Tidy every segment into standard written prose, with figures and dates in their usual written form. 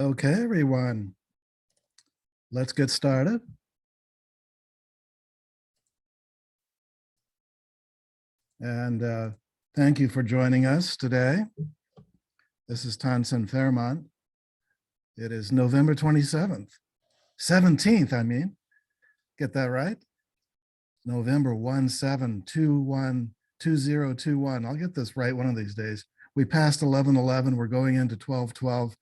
Okay, everyone, let's get started. And thank you for joining us today. This is Tansen Fairmont. It is November 27th, 17th, I mean. Get that right? November 17212021. I'll get this right one of these days. We passed 11/11. We're going into 12/12.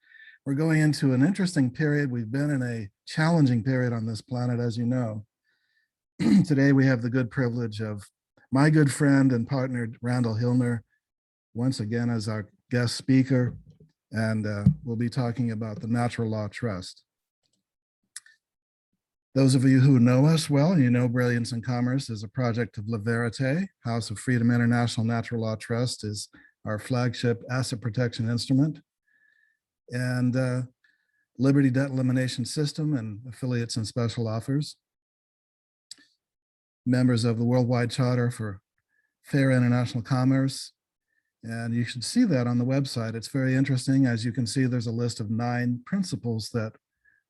We're going into an interesting period. We've been in a challenging period on this planet, as you know. Today, we have the good privilege of my good friend and partner, Randall Hillner, once again as our guest speaker, and we'll be talking about the Natural Law Trust. Those of you who know us well, you know Brilliance in Commerce is a project of La Verite. House of Freedom International Natural Law Trust is our flagship asset protection instrument. And Liberty Debt Elimination System and affiliates and special offers. Members of the Worldwide Charter for Fair International Commerce. And you should see that on the website. It's very interesting. As you can see, there's a list of 9 principles that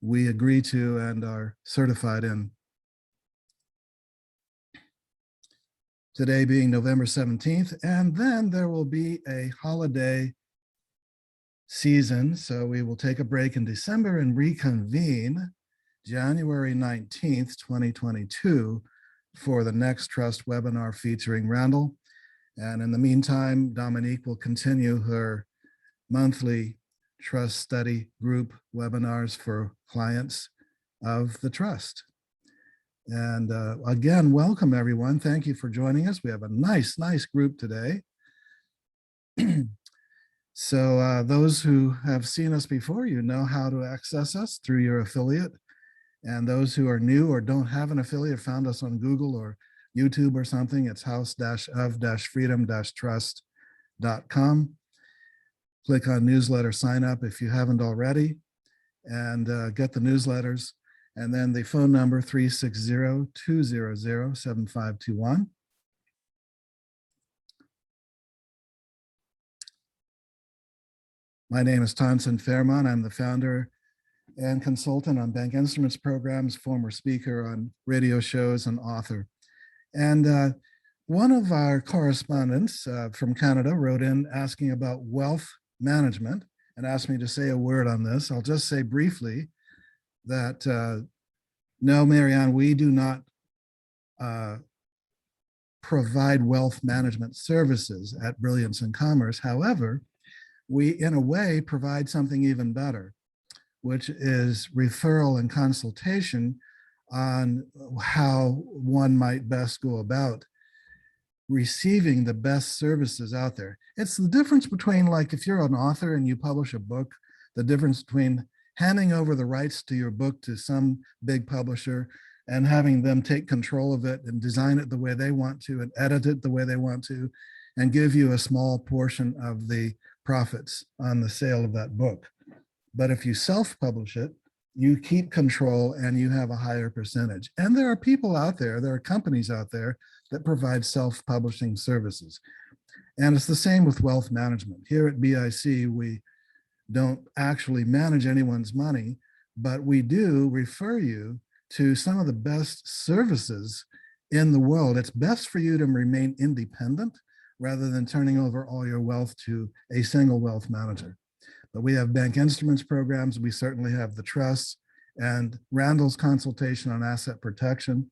we agree to and are certified in. Today being November 17th, and then there will be a holiday season. So we will take a break in December and reconvene January 19th, 2022 for the next trust webinar featuring Randall. And in the meantime, Dominique will continue her monthly trust study group webinars for clients of the trust. And again, welcome everyone. Thank you for joining us. We have a nice group today. So those who have seen us before, you know how to access us through your affiliate. And those who are new or don't have an affiliate, found us on Google or YouTube or something, it's house-of-freedom-trust.com. Click on newsletter sign up if you haven't already, and get the newsletters. And then the phone number 360-200-7521. My name is Tansen Fairmont. I'm the founder and consultant on bank instruments programs, former speaker on radio shows, and author. And one of our correspondents from Canada wrote in asking about wealth management and asked me to say a word on this. I'll just say briefly that no, Marianne, we do not provide wealth management services at Brilliance in Commerce. However, we, in a way, provide something even better, which is referral and consultation on how one might best go about receiving the best services out there. It's the difference between, like, if you're an author and you publish a book, the difference between handing over the rights to your book to some big publisher and having them take control of it and design it the way they want to and edit it the way they want to and give you a small portion of the profits on the sale of that book. But if you self-publish it, you keep control and you have a higher percentage. And there are people out there, there are companies out there that provide self-publishing services. And it's the same with wealth management. Here at BIC, we don't actually manage anyone's money, but we do refer you to some of the best services in the world. It's best for you to remain independent rather than turning over all your wealth to a single wealth manager. But we have bank instruments programs. We certainly have the trusts and Randall's consultation on asset protection.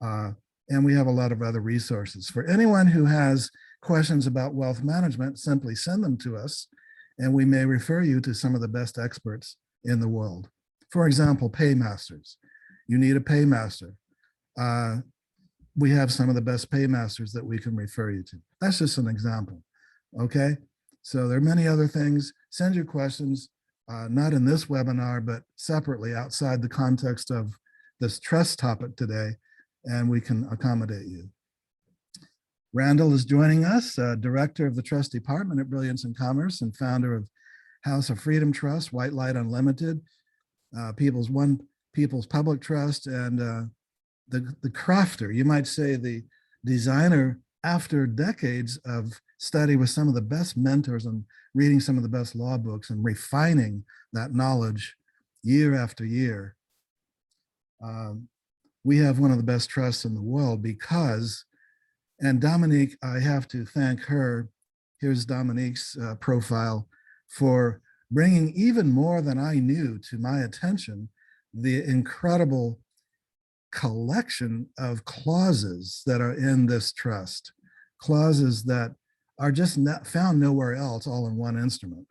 And we have a lot of other resources. For anyone who has questions about wealth management, simply send them to us and we may refer you to some of the best experts in the world. For example, paymasters. You need a paymaster. We have some of the best paymasters that we can refer you to. That's just an example, okay? So there are many other things. Send your questions, not in this webinar, but separately outside the context of this trust topic today, and we can accommodate you. Randall is joining us, Director of the Trust Department at Brilliance in Commerce and founder of House of Freedom Trust, White Light Unlimited, People's Public Trust, and the crafter, you might say the designer after decades of study with some of the best mentors and reading some of the best law books and refining that knowledge year after year, we have one of the best trusts in the world because, and Dominique, I have to thank her. Here's Dominique's profile for bringing even more than I knew to my attention, the incredible collection of clauses that are in this trust, clauses that are just not found nowhere else, all in one instrument.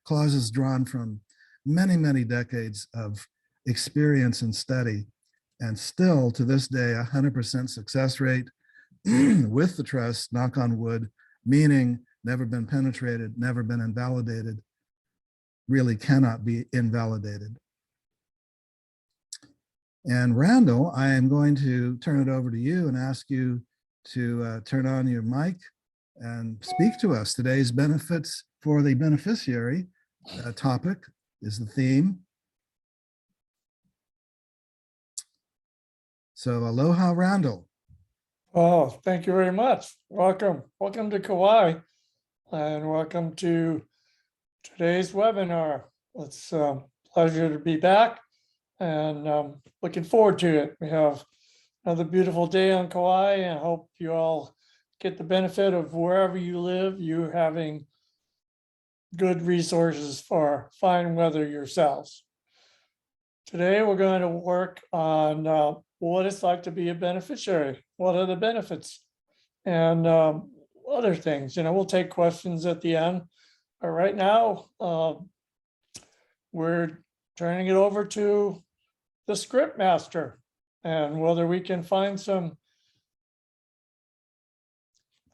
Clauses drawn from many, many decades of experience and study, and still to this day, 100% success rate with the trust, knock on wood, meaning never been penetrated, never been invalidated, really cannot be invalidated. And Randall, I am going to turn it over to you and ask you to turn on your mic and speak to us. Today's benefits for the beneficiary topic is the theme. So aloha, Randall. Oh, thank you very much. Welcome. Welcome to Kauai and welcome to today's webinar. It's a pleasure to be back and looking forward to it. We have another beautiful day on Kauai and I hope you all get the benefit of wherever you live, you having good resources for fine weather yourselves. Today, we're going to work on what it's like to be a beneficiary. What are the benefits and other things? We'll take questions at the end. But right now, we're turning it over to the script master and whether we can find some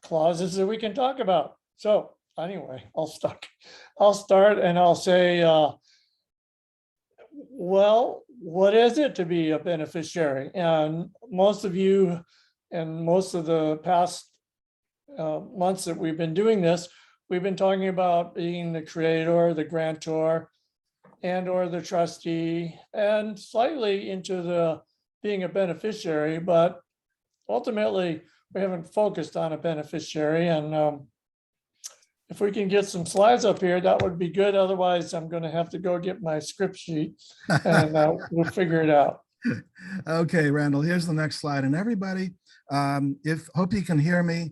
clauses that we can talk about. So anyway, I'll start and I'll say, well, what is it to be a beneficiary? And most of you, and most of the past months that we've been doing this, we've been talking about being the creator, the grantor, and or the trustee, and slightly into the being a beneficiary, but ultimately we haven't focused on a beneficiary. And if we can get some slides up here, that would be good. Otherwise, I'm going to have to go get my script sheet and we'll figure it out. Okay, Randall, here's the next slide. And everybody, hope you can hear me.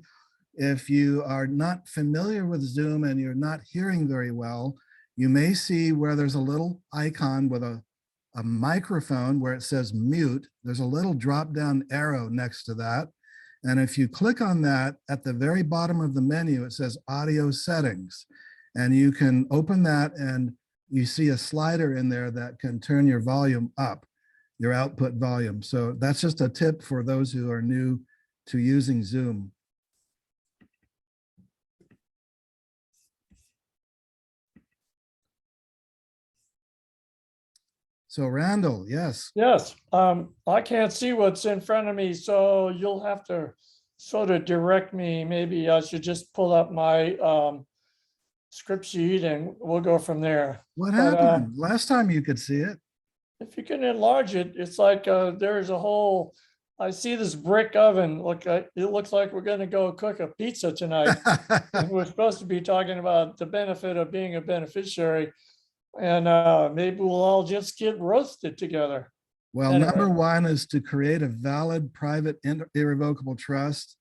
If you are not familiar with Zoom and you're not hearing very well, you may see where there's a little icon with a microphone where it says mute. There's a little drop down arrow next to that. And if you click on that, at the very bottom of the menu, it says audio settings. And you can open that and you see a slider in there that can turn your volume up, your output volume. So that's just a tip for those who are new to using Zoom. So Randall, yes. Yes, I can't see what's in front of me, so you'll have to sort of direct me. Maybe I should just pull up my script sheet and we'll go from there. What happened? Last time you could see it. If you can enlarge it, it's like there's a whole, I see this brick oven. Look, it looks like we're going to go cook a pizza tonight. And we're supposed to be talking about the benefit of being a beneficiary. And maybe we'll all just get roasted together. Well, anyway. Number one is to create a valid, private, irrevocable trust.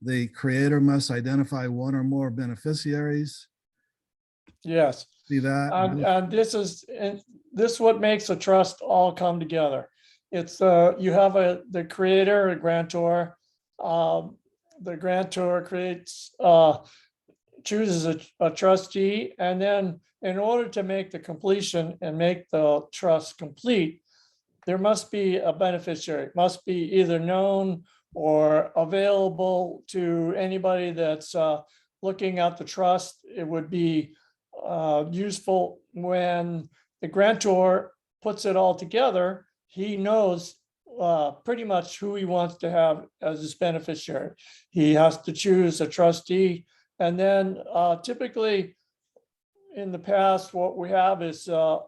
The creator must identify one or more beneficiaries. Yes. See that? And this is what makes a trust all come together. It's you have the creator, a grantor. The grantor chooses a trustee, and then in order to make the completion and make the trust complete, there must be a beneficiary. It must be either known or available to anybody that's looking at the trust. It would be useful when the grantor puts it all together. He knows pretty much who he wants to have as his beneficiary. He has to choose a trustee, and then typically in the past, what we have is a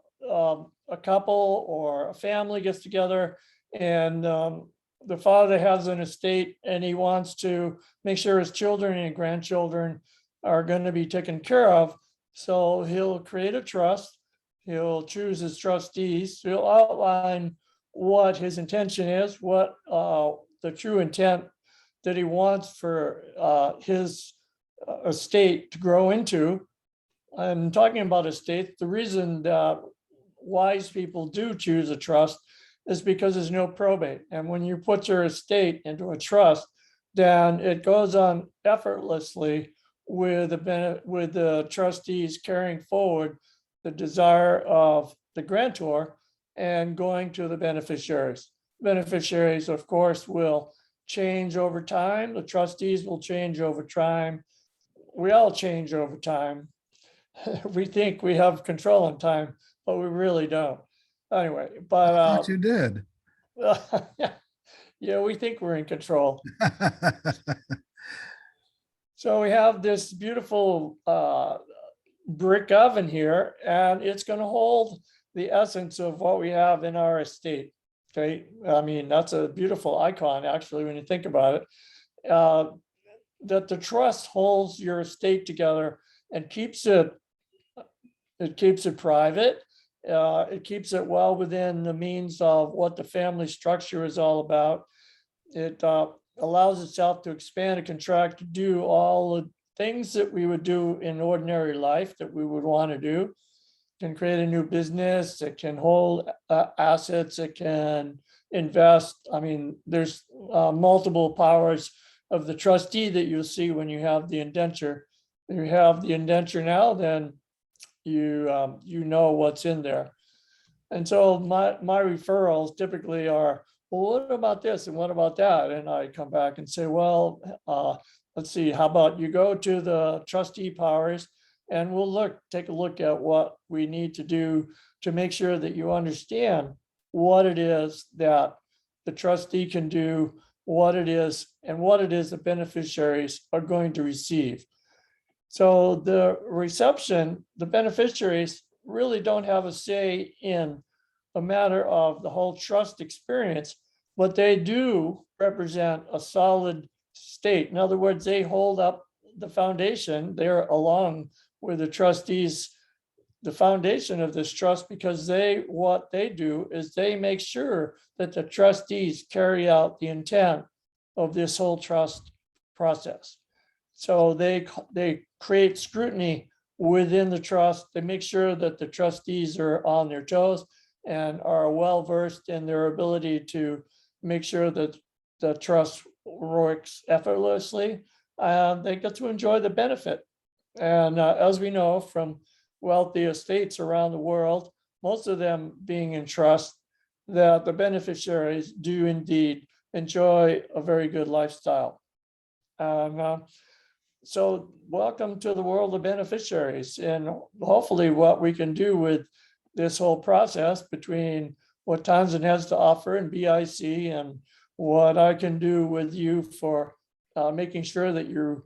couple or a family gets together, and the father has an estate and he wants to make sure his children and grandchildren are going to be taken care of. So he'll create a trust. He'll choose his trustees. He'll outline what his intention is, what the true intent that he wants for his estate to grow into. I'm talking about estate. The reason that wise people do choose a trust is because there's no probate. And when you put your estate into a trust, then it goes on effortlessly with the trustees carrying forward the desire of the grantor and going to the beneficiaries. Beneficiaries, of course, will change over time. The trustees will change over time. We all change over time. We think we have control on time, but we really don't. Anyway, I but thought you did. yeah, we think we're in control. So we have this beautiful brick oven here, and it's going to hold the essence of what we have in our estate. Okay, I mean, that's a beautiful icon, actually, when you think about it. That the trust holds your estate together and keeps it private. It keeps it well within the means of what the family structure is all about. It allows itself to expand and contract to do all the things that we would do in ordinary life that we would want to do. It can create a new business. It can hold assets. It can invest. I mean, there's multiple powers of the trustee that you'll see when you have the indenture. If you have the indenture now, then you know what's in there. And so my referrals typically are, well, what about this and what about that? And I come back and say, well, let's see, how about you go to the trustee powers and we'll take a look at what we need to do to make sure that you understand what it is that the trustee can do, what it is, and what it is the beneficiaries are going to receive. So the reception, the beneficiaries really don't have a say in a matter of the whole trust experience, but they do represent a solid state. In other words, they hold up the foundation. They're along with the trustees, the foundation of this trust, because what they do is they make sure that the trustees carry out the intent of this whole trust process. So they create scrutiny within the trust. They make sure that the trustees are on their toes and are well-versed in their ability to make sure that the trust works effortlessly. They get to enjoy the benefit. And as we know from wealthy estates around the world, most of them being in trust, that the beneficiaries do indeed enjoy a very good lifestyle. So welcome to the world of beneficiaries, and hopefully what we can do with this whole process between what Townsend has to offer and BIC and what I can do with you for making sure that you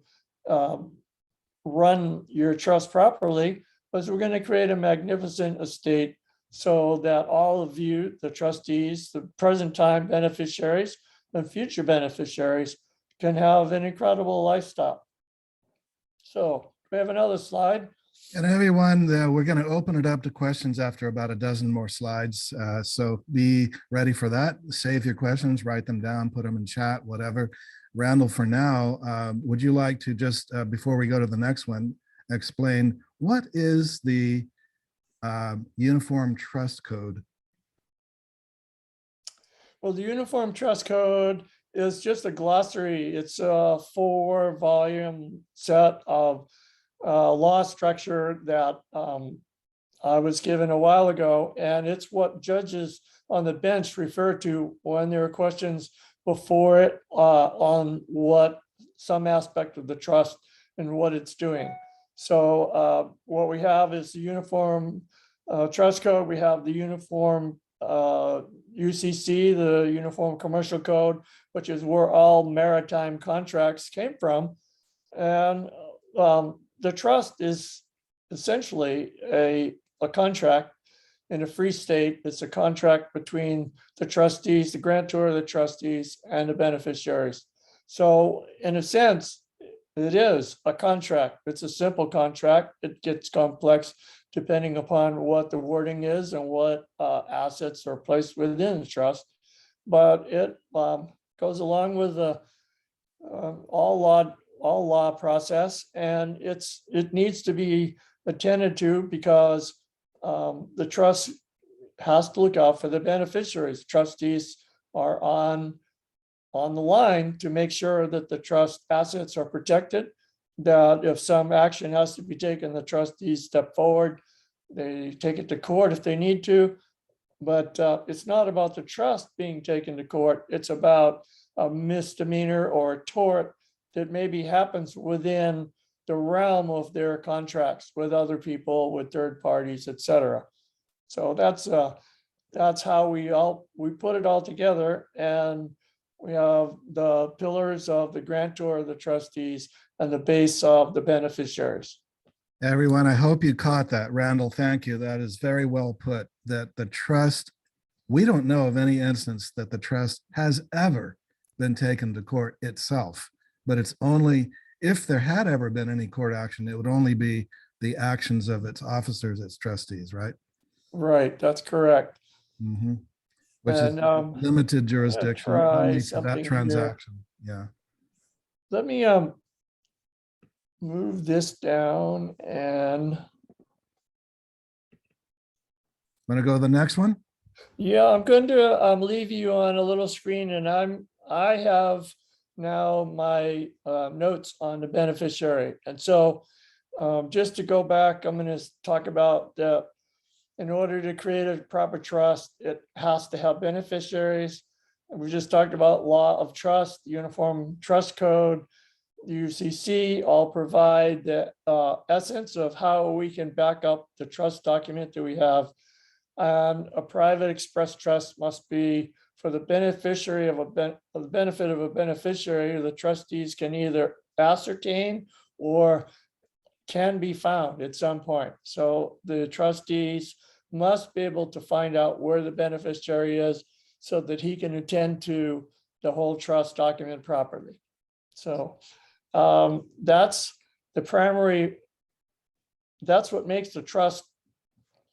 run your trust properly, is we're going to create a magnificent estate so that all of you, the trustees, the present time beneficiaries, and future beneficiaries can have an incredible lifestyle. So we have another slide. And everyone, we're going to open it up to questions after about a dozen more slides. So be ready for that. Save your questions, write them down, put them in chat, whatever. Randall, for now, would you like to just, before we go to the next one, explain what is the Uniform Trust Code? Well, the Uniform Trust Code is just a glossary. It's a 4-volume set of law structure that I was given a while ago, and it's what judges on the bench refer to when there are questions before it on what some aspect of the trust and what it's doing. So what we have is the Uniform Trust Code. We have the Uniform UCC, the Uniform Commercial Code, which is where all maritime contracts came from. And the trust is essentially a contract in a free state. It's a contract between the trustees, the grantor, the trustees, and the beneficiaries. So in a sense, It is a contract. It's a simple contract. It gets complex depending upon what the wording is and what assets are placed within the trust. But it goes along with the all law process, and it needs to be attended to because the trust has to look out for the beneficiaries. Trustees are on the line to make sure that the trust assets are protected, that if some action has to be taken, the trustees step forward, they take it to court if they need to. But it's not about the trust being taken to court. It's about a misdemeanor or a tort that maybe happens within the realm of their contracts with other people, with third parties, et cetera. So that's how we put it all together, and we have the pillars of the grantor, the trustees, and the base of the beneficiaries. Everyone, I hope you caught that. Randall, thank you. That is very well put, that the trust, we don't know of any instance that the trust has ever been taken to court itself, but it's only, if there had ever been any court action, it would only be the actions of its officers, its trustees, right? Right, that's correct. Mhm. Which is And limited jurisdiction try only for that something here. transaction. Yeah. Let me move this down and Want to go to the next one? yeah, I'm going to leave you on a little screen, and I have now my notes on the beneficiary. And so just to go back, I'm going to talk about in order to create a proper trust, it has to have beneficiaries. And we just talked about law of trust, Uniform Trust Code, UCC, all provide the essence of how we can back up the trust document that we have. And a private express trust must be for the beneficiary of the benefit of a beneficiary. The trustees can either ascertain or can be found at some point. So the trustees must be able to find out where the beneficiary is so that he can attend to the whole trust document properly. So that's the primary, that's what makes the trust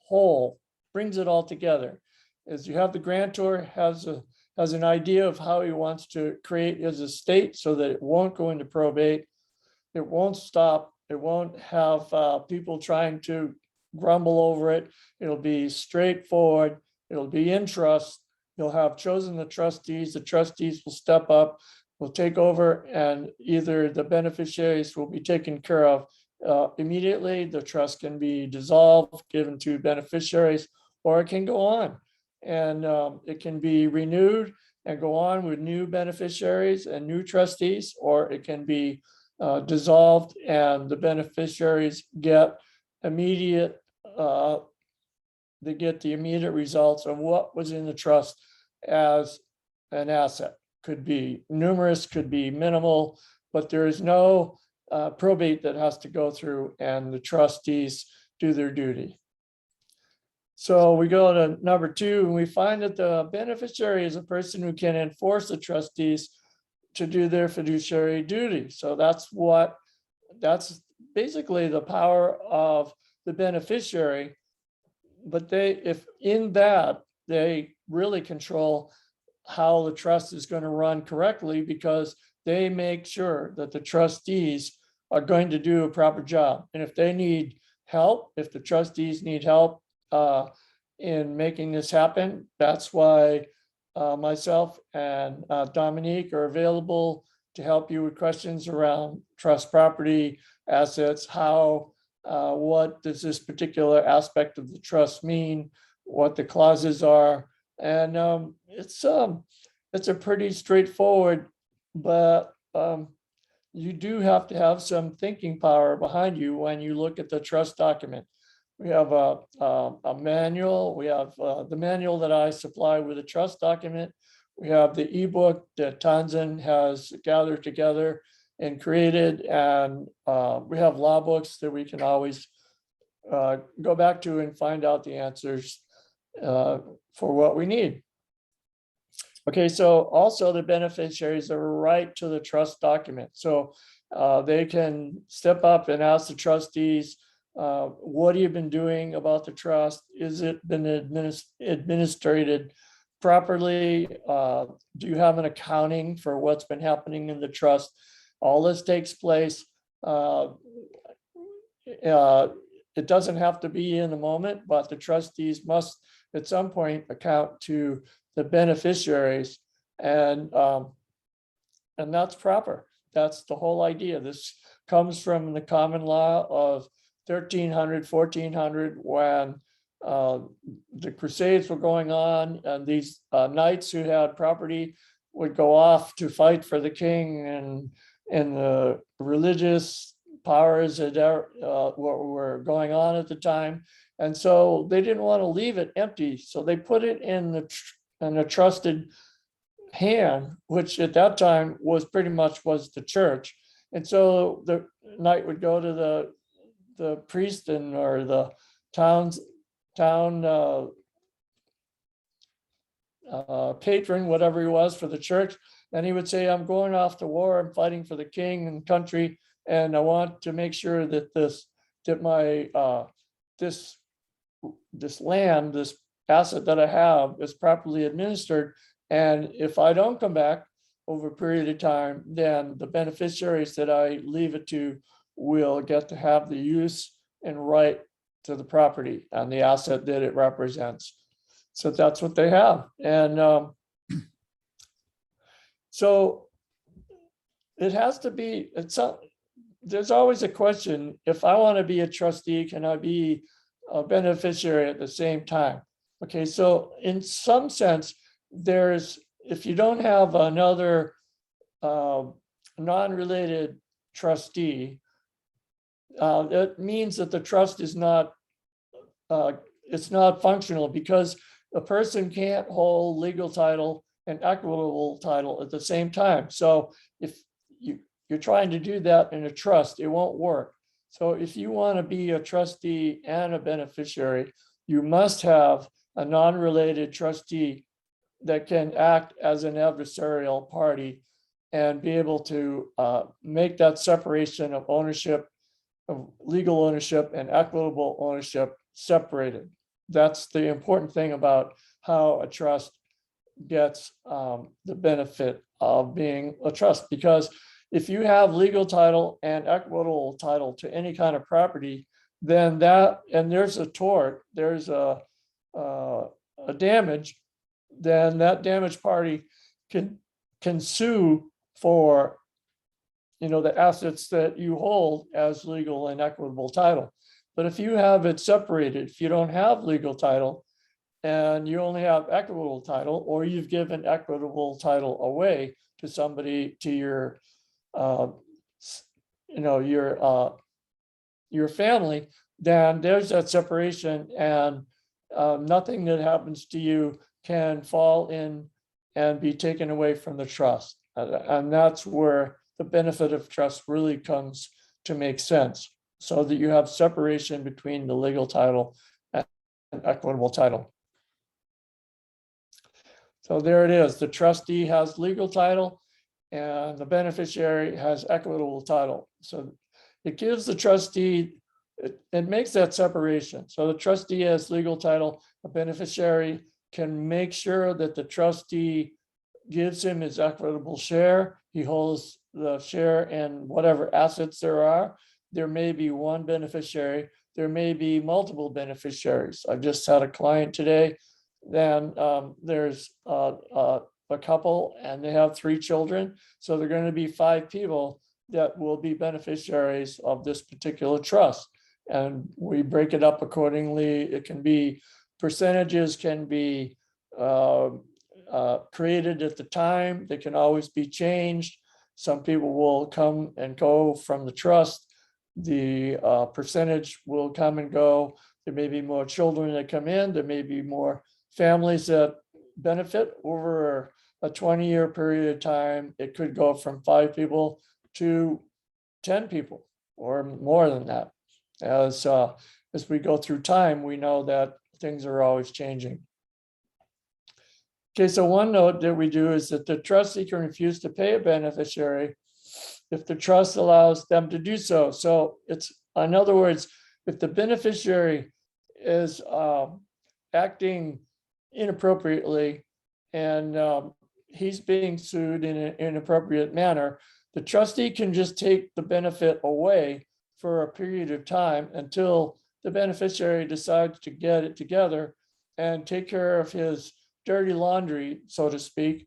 whole, brings it all together. Is you have the grantor has an idea of how he wants to create his estate so that it won't go into probate. It won't stop. It won't have people trying to grumble over it. It'll be straightforward. It'll be in trust. You'll have chosen the trustees. The trustees will step up, will take over, and either the beneficiaries will be taken care of immediately. The trust can be dissolved, given to beneficiaries, or it can go on. And it can be renewed and go on with new beneficiaries and new trustees, or it can be dissolved and the beneficiaries get immediate, they get the immediate results of what was in the trust as an asset. Could be numerous, could be minimal, but there is no probate that has to go through, and the trustees do their duty. So we go to number 2, and we find that the beneficiary is a person who can enforce the trustees to do their fiduciary duty. So that's basically the power of the beneficiary. But if in that, they really control how the trust is going to run correctly, because they make sure that the trustees are going to do a proper job. And if they need help, if the trustees need help in making this happen, that's why myself and Dominique are available to help you with questions around trust property, assets, what does this particular aspect of the trust mean, what the clauses are. And it's a pretty straightforward, but you do have to have some thinking power behind you when you look at the trust document. We have a manual. We have the manual that I supply with a trust document. We have the ebook that Tanzan has gathered together and created, and we have law books that we can always go back to and find out the answers for what we need. Okay, so also the beneficiaries have a right to the trust document. So They can step up and ask the trustees, what have you been doing about the trust? Is it been administrated properly? Do you have an accounting for what's been happening in the trust? All this takes place. It doesn't have to be in the moment, but the trustees must at some point account to the beneficiaries, and that's proper. That's the whole idea. This comes from the common law of 1300, 1400, when the Crusades were going on, and these knights who had property would go off to fight for the king, and the religious powers that were going on at the time. And so they didn't want to leave it empty. So they put it in a trusted hand, which at that time was pretty much was the church. And so the knight would go to the priest or the town patron, whatever he was for the church. And he would say, I'm going off to war, I'm fighting for the king and country, and I want to make sure that this land, this asset that I have, is properly administered. And if I don't come back over a period of time, then the beneficiaries that I leave it to will get to have the use and right to the property and the asset that it represents. So that's what they have. And so it has to be, there's always a question, if I want to be a trustee, can I be a beneficiary at the same time? Okay, so in some sense, if you don't have another non-related trustee, that means that the trust is not, it's not functional, because a person can't hold legal title and equitable title at the same time. So if you're trying to do that in a trust, it won't work. So if you want to be a trustee and a beneficiary, you must have a non-related trustee that can act as an adversarial party and be able to make that separation of ownership, of legal ownership and equitable ownership separated. That's the important thing about how a trust gets the benefit of being a trust, because if you have legal title and equitable title to any kind of property, then and there's a tort, there's a damage, then that damaged party can sue for, the assets that you hold as legal and equitable title. But if you have it separated, if you don't have legal title and you only have equitable title, or you've given equitable title away to somebody, to your family, then there's that separation, and nothing that happens to you can fall in and be taken away from the trust. And that's where the benefit of trust really comes to make sense, so that you have separation between the legal title and equitable title. So there it is. The trustee has legal title and the beneficiary has equitable title. So it gives the trustee, it makes that separation. So the trustee has legal title, a beneficiary can make sure that the trustee gives him his equitable share. He holds the share in whatever assets there are. There may be one beneficiary, there may be multiple beneficiaries. I just had a client today, then there's a couple and they have 3 children. So they're going to be 5 people that will be beneficiaries of this particular trust. And we break it up accordingly. It can be, percentages can be created at the time. They can always be changed. Some people will come and go from the trust. The percentage will come and go. There may be more children that come in. There may be more families that benefit over a 20-year period of time. It could go from 5 people to 10 people or more than that. As we go through time, we know that things are always changing. Okay, so one note that we do is that the trustee can refuse to pay a beneficiary if the trust allows them to do so. So it's, in other words, if the beneficiary is acting inappropriately and he's being sued in an inappropriate manner, the trustee can just take the benefit away for a period of time until the beneficiary decides to get it together and take care of his dirty laundry, so to speak,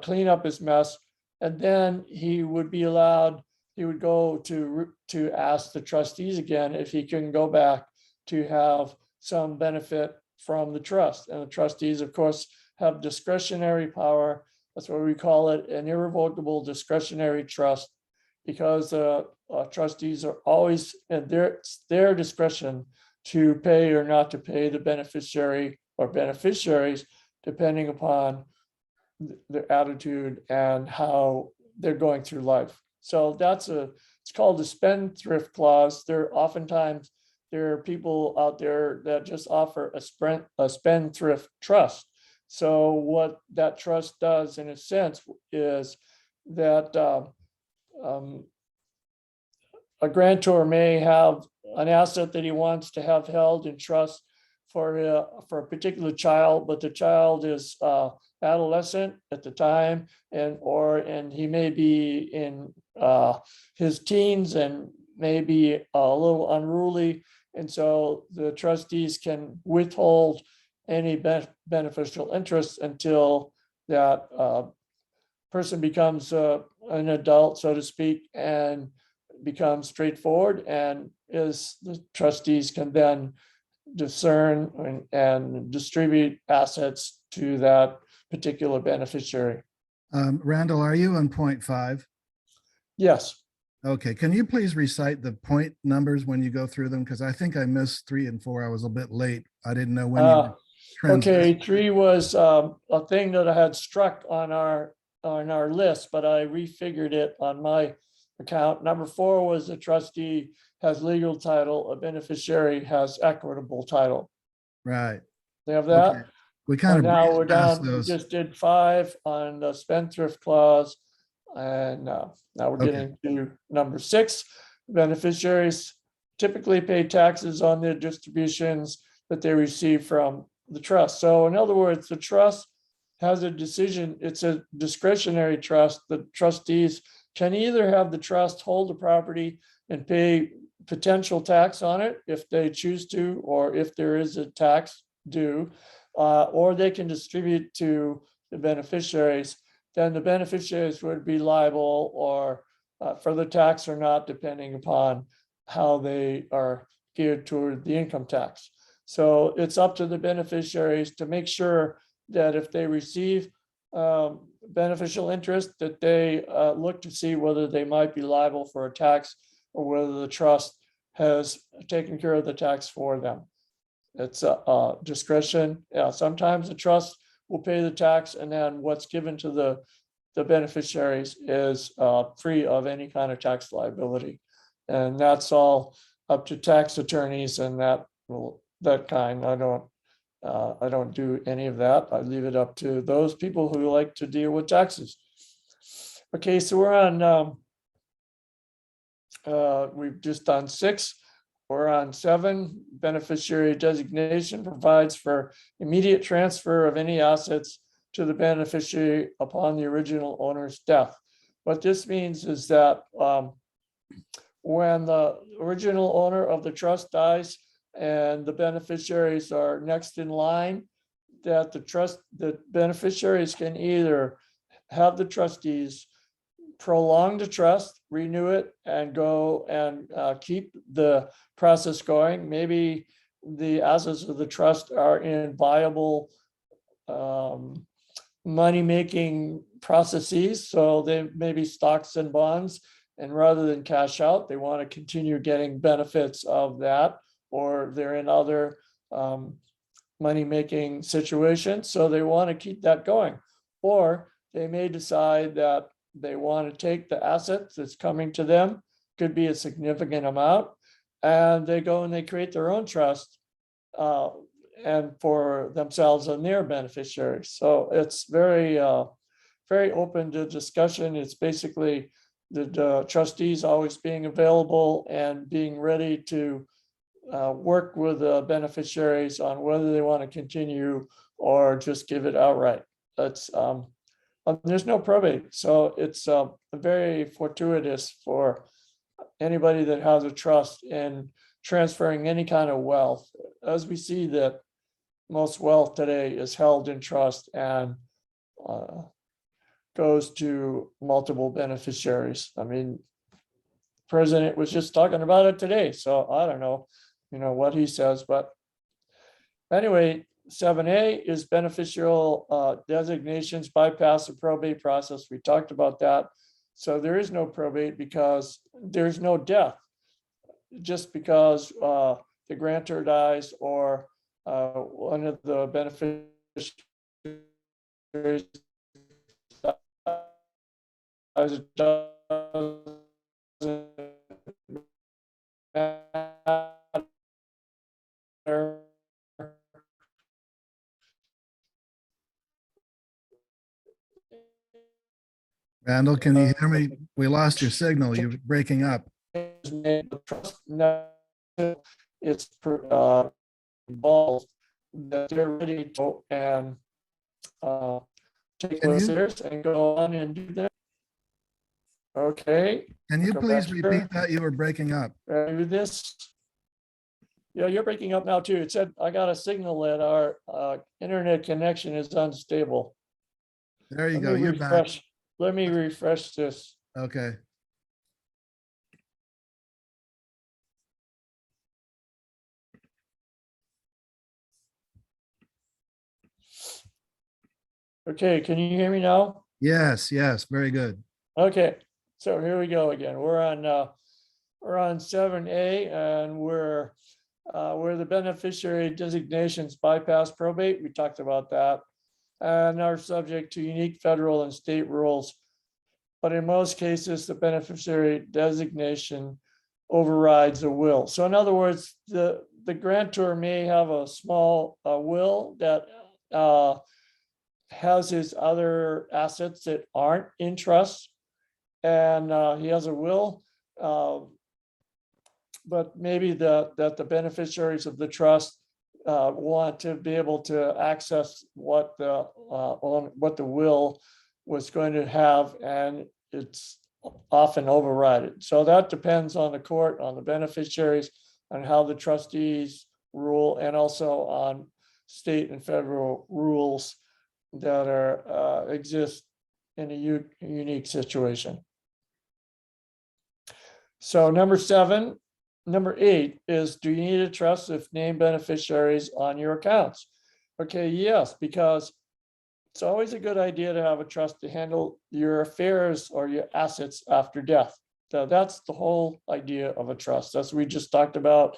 clean up his mess, and then he would be allowed, he would go to ask the trustees again if he can go back to have some benefit from the trust. And the trustees, of course, have discretionary power. That's what we call it, an irrevocable discretionary trust, because trustees are always at their discretion to pay or not to pay the beneficiary or beneficiaries, depending upon their attitude and how they're going through life. So it's called the spendthrift clause. Oftentimes there are people out there that just offer a spendthrift trust. So what that trust does, in a sense, is that a grantor may have an asset that he wants to have held in trust for a particular child, but the child is adolescent at the time, and he may be in his teens and maybe a little unruly, and so the trustees can withhold any beneficial interest until that person becomes an adult, so to speak, and becomes straightforward, and the trustees can then discern and distribute assets to that particular beneficiary. Randall, are you on point 5? Yes. Okay, can you please recite the point numbers when you go through them? Because I think I missed 3 and 4. I was a bit late. I didn't know when you okay, 3 was a thing that I had struck on our list, but I refigured it on my account. Number 4 was the trustee has legal title, a beneficiary has equitable title. Right. They have that. Okay. We kind And of now we're past down, we those. just did 5 on the spendthrift clause. And now we're getting to number 6. Beneficiaries typically pay taxes on their distributions that they receive from the trust. So in other words, the trust has a decision. It's a discretionary trust. The trustees can either have the trust hold the property and pay potential tax on it if they choose to, or if there is a tax due, or they can distribute to the beneficiaries. Then the beneficiaries would be liable or for the tax or not, depending upon how they are geared toward the income tax. So it's up to the beneficiaries to make sure that if they receive beneficial interest, that they look to see whether they might be liable for a tax or whether the trust has taken care of the tax for them. It's a discretion. Yeah, sometimes the trust will pay the tax, and then what's given to the beneficiaries is free of any kind of tax liability. And that's all up to tax attorneys and that kind. I don't do any of that. I leave it up to those people who like to deal with taxes. Okay, so we're on, we've just done 6. We're on 7. Beneficiary designation provides for immediate transfer of any assets to the beneficiary upon the original owner's death. What this means is that when the original owner of the trust dies and the beneficiaries are next in line, that the beneficiaries can either have the trustees prolong the trust, renew it, and go and keep the process going. Maybe the assets of the trust are in viable money-making processes, so they may be stocks and bonds, and rather than cash out, they want to continue getting benefits of that, or they're in other money-making situations, so they want to keep that going. Or they may decide that they want to take the assets that's coming to them, could be a significant amount, and they go and they create their own trust and for themselves and their beneficiaries. So it's very, very open to discussion. It's basically the trustees always being available and being ready to work with the beneficiaries on whether they want to continue or just give it outright. That's there's no probate, so it's very fortuitous for anybody that has a trust in transferring any kind of wealth, as we see that most wealth today is held in trust and goes to multiple beneficiaries. I mean, President was just talking about it today, so I don't know, what he says, but anyway, 7A is beneficial designations bypass the probate process. We talked about that. So there is no probate because there's no death. Just because the grantor dies or one of the beneficiaries dies, it doesn't matter. Randall, can you hear me? We lost your signal. You're breaking up. It's involved that they're ready to and take Can you- listeners and go on and do that. Okay, Can you Go please back repeat here. that? You were breaking up. ready with this? Yeah, you're breaking up now too. It said, I got a signal that our internet connection is unstable. There you Let go. me You're back. refresh. Let me refresh this. Okay. Okay, can you hear me now? Yes, yes, very good. Okay, so here we go again. We're on 7A and we're where the beneficiary designations bypass probate. We talked about that. And are subject to unique federal and state rules. But in most cases, the beneficiary designation overrides a will. So in other words, the grantor may have a small will that has his other assets that aren't in trust. And he has a will, but maybe that the beneficiaries of the trust want to be able to access what the will was going to have, and it's often overridden. So that depends on the court, on the beneficiaries, on how the trustees rule, and also on state and federal rules that are exist in a unique situation. So number 8 is, do you need a trust if named beneficiaries on your accounts? Okay, yes, because it's always a good idea to have a trust to handle your affairs or your assets after death. So that's the whole idea of a trust. As we just talked about,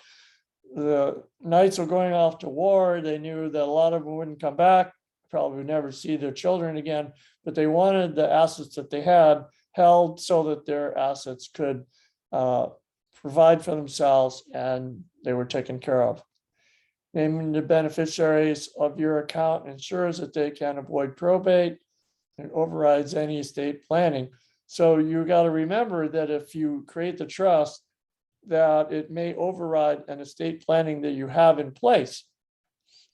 the knights were going off to war. They knew that a lot of them wouldn't come back, probably would never see their children again, but they wanted the assets that they had held so that their assets could provide for themselves and they were taken care of. Naming the beneficiaries of your account ensures that they can avoid probate and overrides any estate planning. So you got to remember that if you create the trust, that it may override an estate planning that you have in place.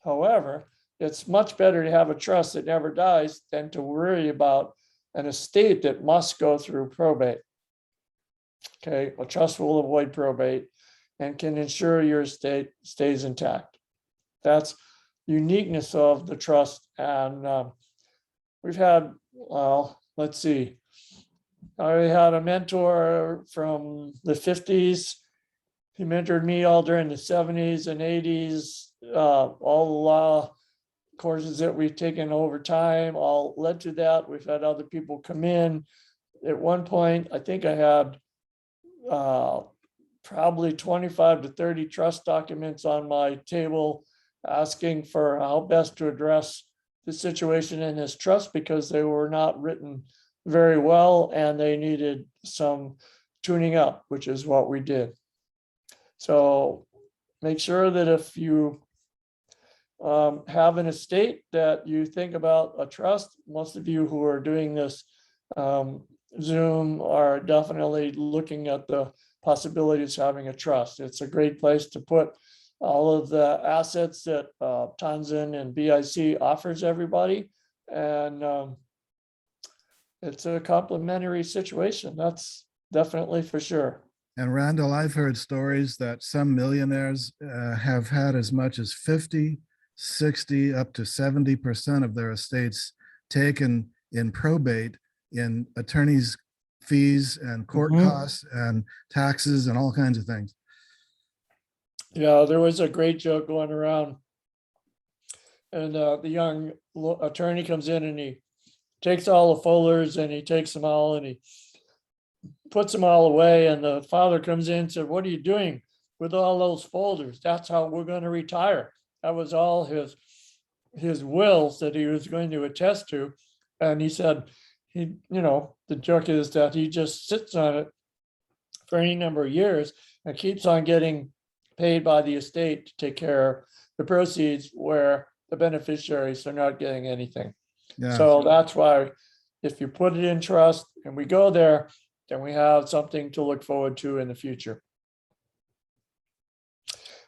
However, it's much better to have a trust that never dies than to worry about an estate that must go through probate. Okay, a trust will avoid probate and can ensure your estate stays intact. That's uniqueness of the trust. And we've had, well, let's see. I had a mentor from the 50s. He mentored me all during the 70s and 80s. All the law courses that we've taken over time all led to that. We've had other people come in. At one point, I think I had probably 25 to 30 trust documents on my table asking for how best to address the situation in his trust because they were not written very well and they needed some tuning up, which is what we did. So make sure that if you have an estate that you think about a trust. Most of you who are doing this Zoom are definitely looking at the possibilities of having a trust. It's a great place to put all of the assets that Tanzan and BIC offers everybody. And it's a complementary situation. That's definitely for sure. And Randall, I've heard stories that some millionaires have had as much as 50, 60, up to 70% of their estates taken in probate in attorneys' fees and court costs and taxes and all kinds of things. Yeah, there was a great joke going around. And the young attorney comes in and he takes all the folders and he takes them all and he puts them all away. And the father comes in and said, "What are you doing with all those folders? That's how we're going to retire." That was all his wills that he was going to attest to. And he said, the joke is that he just sits on it for any number of years and keeps on getting paid by the estate to take care of the proceeds where the beneficiaries are not getting anything. Yeah. So that's why if you put it in trust and we go there, then we have something to look forward to in the future.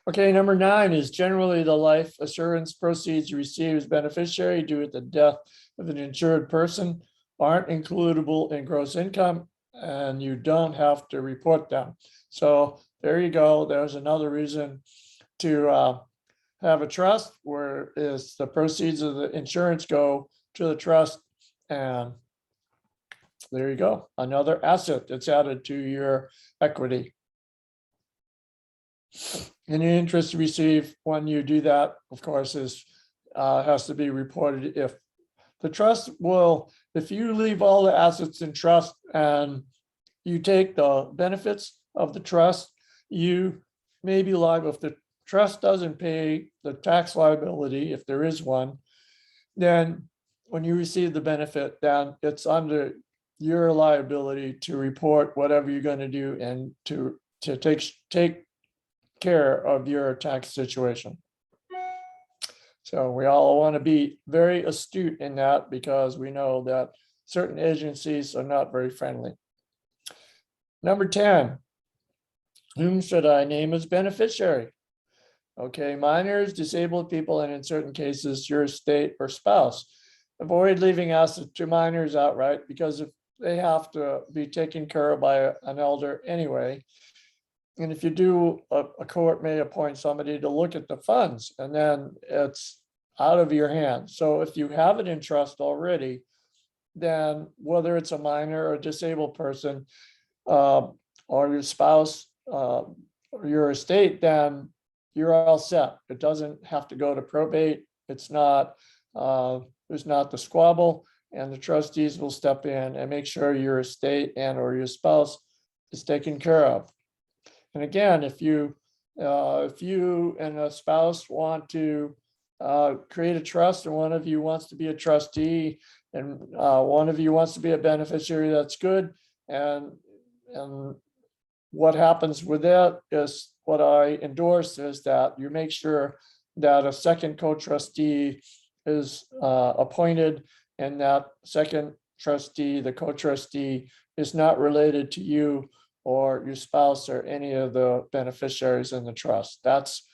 Okay, number 9 is generally the life assurance proceeds received as beneficiary due to the death of an insured person aren't includable in gross income, and you don't have to report them. So there you go. There's another reason to have a trust where is the proceeds of the insurance go to the trust, and there you go. Another asset that's added to your equity. Any interest received when you do that, of course, is has to be reported. If the trust will, if you leave all the assets in trust and you take the benefits of the trust, you may be liable. If the trust doesn't pay the tax liability, if there is one, then when you receive the benefit, then it's under your liability to report whatever you're going to do and to take care of your tax situation. So we all want to be very astute in that because we know that certain agencies are not very friendly. Number 10, whom should I name as beneficiary? Okay, minors, disabled people, and in certain cases, your estate or spouse. Avoid leaving assets to minors outright because if they have to be taken care of by an elder anyway. And if you do, a court may appoint somebody to look at the funds and then it's out of your hands. So if you have it in trust already, then whether it's a minor or a disabled person or your spouse or your estate, then you're all set. It doesn't have to go to probate. It's not, there's not the squabble, and the trustees will step in and make sure your estate and or your spouse is taken care of. And again, if you and a spouse want to create a trust, and one of you wants to be a trustee, and one of you wants to be a beneficiary, that's good. And what happens with that is what I endorse is that you make sure that a second co-trustee is appointed, and that second trustee, the co-trustee, is not related to you or your spouse or any of the beneficiaries in the trust. That's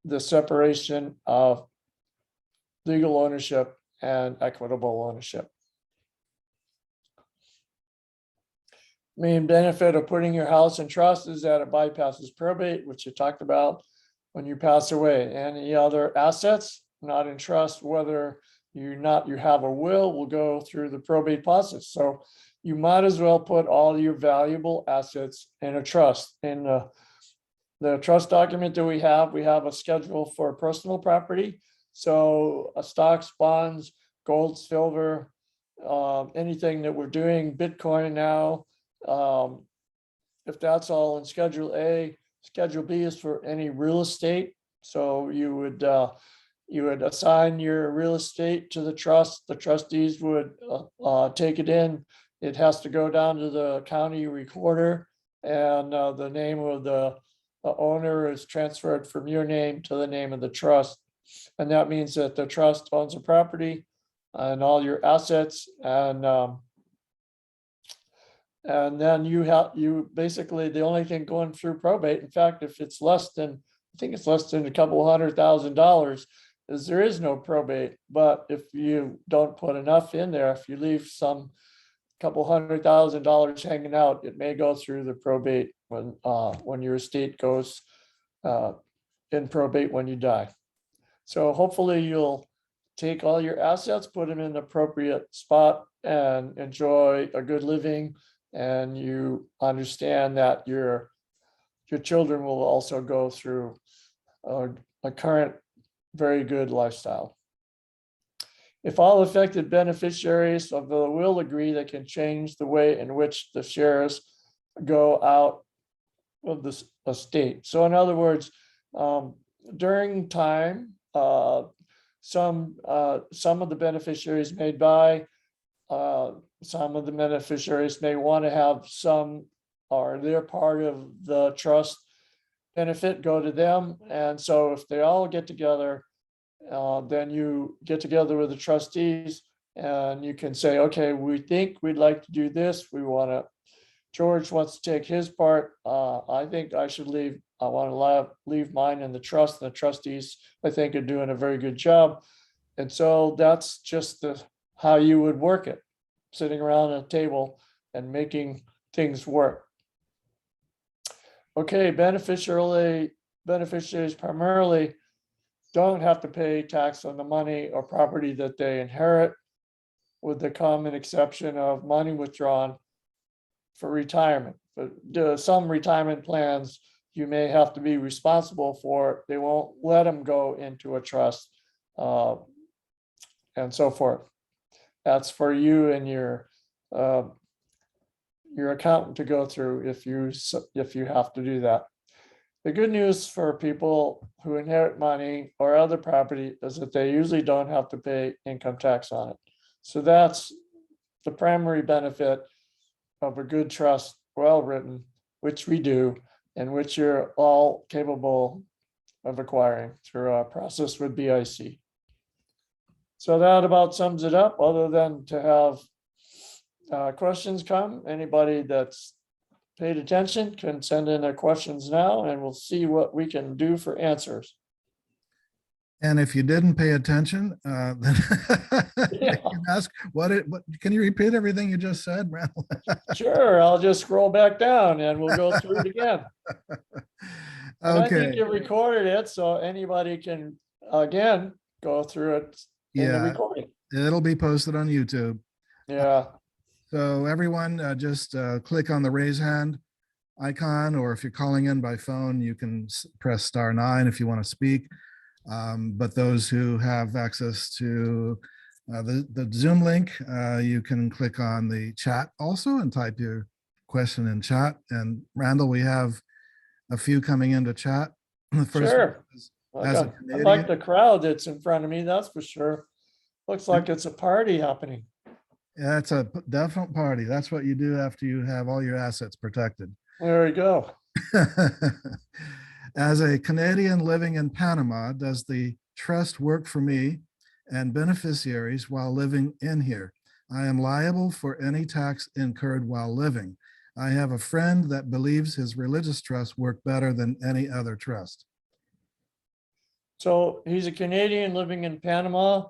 the separation of legal ownership and equitable ownership. Main benefit of putting your house in trust is that it bypasses probate, which you talked about when you pass away. Any other assets not in trust, whether you have a will go through the probate process. So you might as well put all your valuable assets in a trust. In the trust document that we have a schedule for personal property. So stocks, bonds, gold, silver, anything that we're doing, Bitcoin now. If that's all in Schedule A, Schedule B is for any real estate. So you would assign your real estate to the trust. The trustees would take it in. It has to go down to the county recorder, and the name of the owner is transferred from your name to the name of the trust. And that means that the trust owns the property and all your assets, and And then you basically, the only thing going through probate, in fact, if it's less than, I think it's less than a couple $100,000, is there is no probate. But if you don't put enough in there, if you leave some couple $100,000 hanging out, it may go through the probate when your estate goes in probate when you die. So hopefully you'll take all your assets, put them in the appropriate spot, and enjoy a good living. And you understand that your children will also go through a current very good lifestyle. If all affected beneficiaries of the will agree, they can change the way in which the shares go out of the estate. So in other words, during time, some of the beneficiaries may die. Some of the beneficiaries may want to have some or their part of the trust benefit go to them. And so if they all get together, then you get together with the trustees and you can say, okay, we think we'd like to do this. George wants to take his part. I think I want to leave mine in the trust. The trustees, I think, are doing a very good job. And so that's just how you would work it, sitting around a table and making things work. Okay, beneficiaries primarily don't have to pay tax on the money or property that they inherit, with the common exception of money withdrawn for retirement. But some retirement plans, you may have to be responsible for. They won't let them go into a trust and so forth. That's for you and your accountant to go through if you have to do that. The good news for people who inherit money or other property is that they usually don't have to pay income tax on it. So that's the primary benefit of a good trust, well written, which we do, and which you're all capable of acquiring through our process with BIC. So that about sums it up, other than to have questions come. Anybody that's paid attention can send in their questions now, and we'll see what we can do for answers. And if you didn't pay attention, then Yeah. you can ask what can you repeat everything you just said, Randall? Sure, I'll just scroll back down and we'll go through it again. And I think Okay. you recorded it, so anybody can, again, go through it in the Yeah, recording. it'll be posted on YouTube. Yeah, So everyone just click on the raise hand icon, or if you're calling in by phone, you can press *9 if you want to speak. But those who have access to the Zoom link, you can click on the chat also and type your question in chat. And Randall, we have a few coming into chat. The first one sure. is, I as a like Canadian, the crowd that's in front of me, that's for sure. Looks like it's a party happening. yeah, it's a definite party. That's what you do after you have all your assets protected. There we go. As a Canadian living in Panama, does the trust work for me and beneficiaries while living in here? I am liable for any tax incurred while living. I have a friend that believes his religious trust work better than any other trust. So he's a Canadian living in Panama.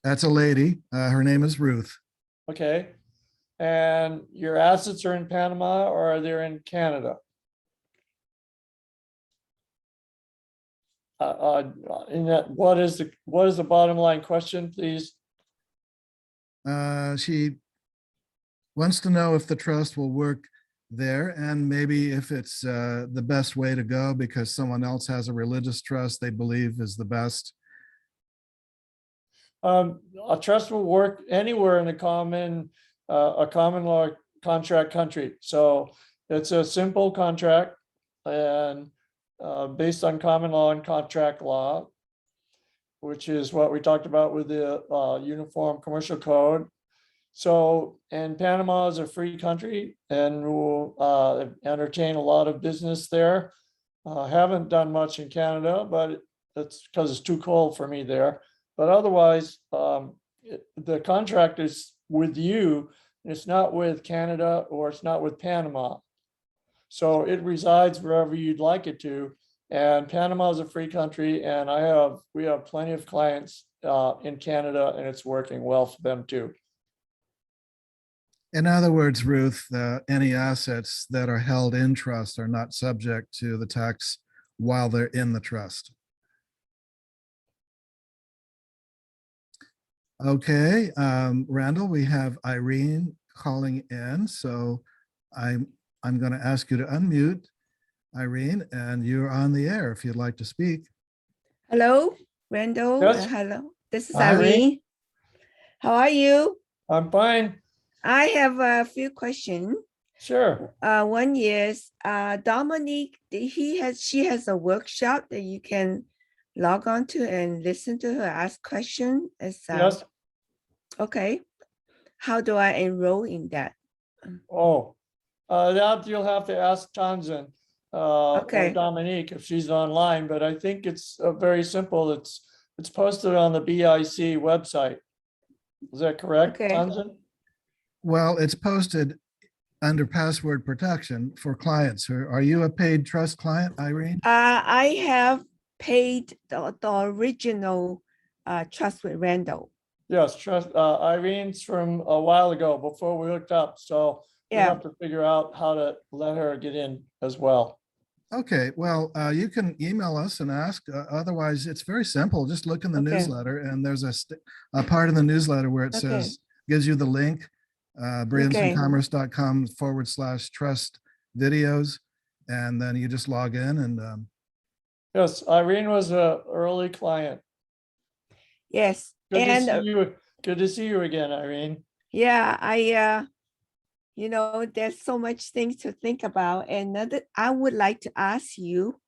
That's a lady. Her name is Ruth. Okay. And your assets are in Panama, or are they in Canada? In that, what is the bottom line question, please? She wants to know if the trust will work there, and maybe if it's the best way to go because someone else has a religious trust they believe is the best. A trust will work anywhere in a common law contract country. So it's a simple contract, and based on common law and contract law, which is what we talked about with the Uniform Commercial Code. So, and Panama is a free country, and will entertain a lot of business there. Haven't done much in Canada, but it's because it's too cold for me there. But otherwise, the contract is with you, It's not with Canada or it's not with Panama. So it resides wherever you'd like it to. And Panama is a free country, and we have plenty of clients in Canada, and it's working well for them too. In other words, Ruth, any assets that are held in trust are not subject to the tax while they're in the trust. Okay, Randall, we have Irene calling in, so I'm going to ask you to unmute, Irene, and you're on the air if you'd like to speak. Hello, Randall. Yes. Hello, this is Irene. Irene. How are you? I'm fine. I have a few questions. Sure. One is Dominique. She has a workshop that you can log on to and listen to her ask questions. Yes. Okay. How do I enroll in that? Oh, that you'll have to ask Tanzan or Okay. Dominique if she's online, but I think it's very simple. It's posted on the BIC website. Is that correct, Okay. Tanzan? Well, it's posted under password protection for clients. Are you a paid trust client, Irene? I have paid the original trust with Randall. Yes, Irene's from a while ago before we hooked up, so we Yeah. have to figure out how to let her get in as well. Okay, well, you can email us and ask. Otherwise, it's very simple. Just look in the Okay. newsletter, and there's a part in the newsletter where it Okay. says, gives you the link, brillianceandcommerce.com/trust videos, and then you just log in and Yes, Irene was a early client. Yes. Good to And see you. Good to see you again, Irene. yeah, there's so much things to think about. And I would like to ask you,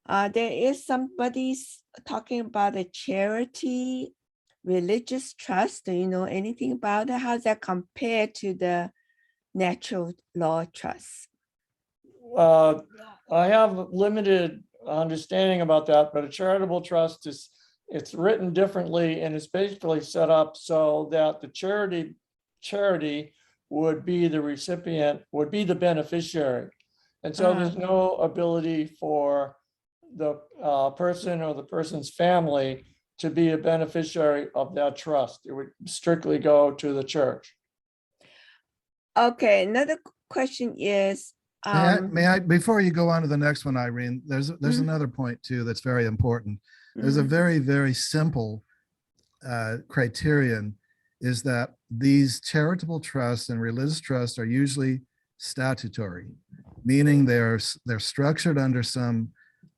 there is somebody talking about a charity religious trust. Do you know anything about it? How's that compared to the natural law trust? I have limited understanding about that, but a charitable trust it's written differently and it's basically set up so that the charity would be the recipient, would be the beneficiary. And so there's no ability for the person or the person's family to be a beneficiary of that trust. It would strictly go to the church. Okay, another question is, may I, before you go on to the next one, Irene, there's Mhm. another point too that's very important. There's a mhm, very, very simple criterion is that these charitable trusts and religious trusts are usually statutory, meaning they're structured under some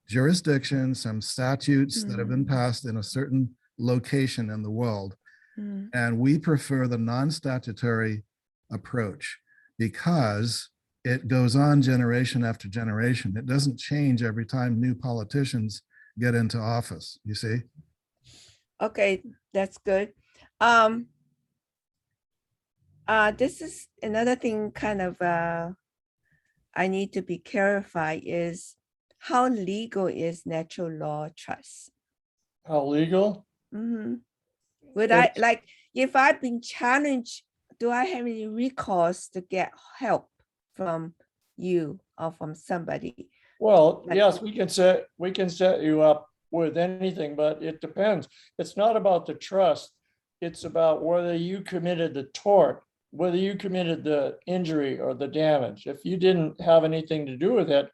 jurisdiction, some statutes that have been passed in a certain location in the world. mhm. And we prefer the non-statutory approach because it goes on generation after generation. It doesn't change every time new politicians get into office, you see? Okay, that's good. This is another thing kind of I need to be clarified is how legal is natural law trust? How legal? Mhm. Would I It's- like if I've been challenged, do I have any recourse to get help from you or from somebody? Well, Like- yes, we can set you up with anything, but it depends. It's not about the trust. It's about whether you committed the tort, whether you committed the injury or the damage. If you didn't have anything to do with it,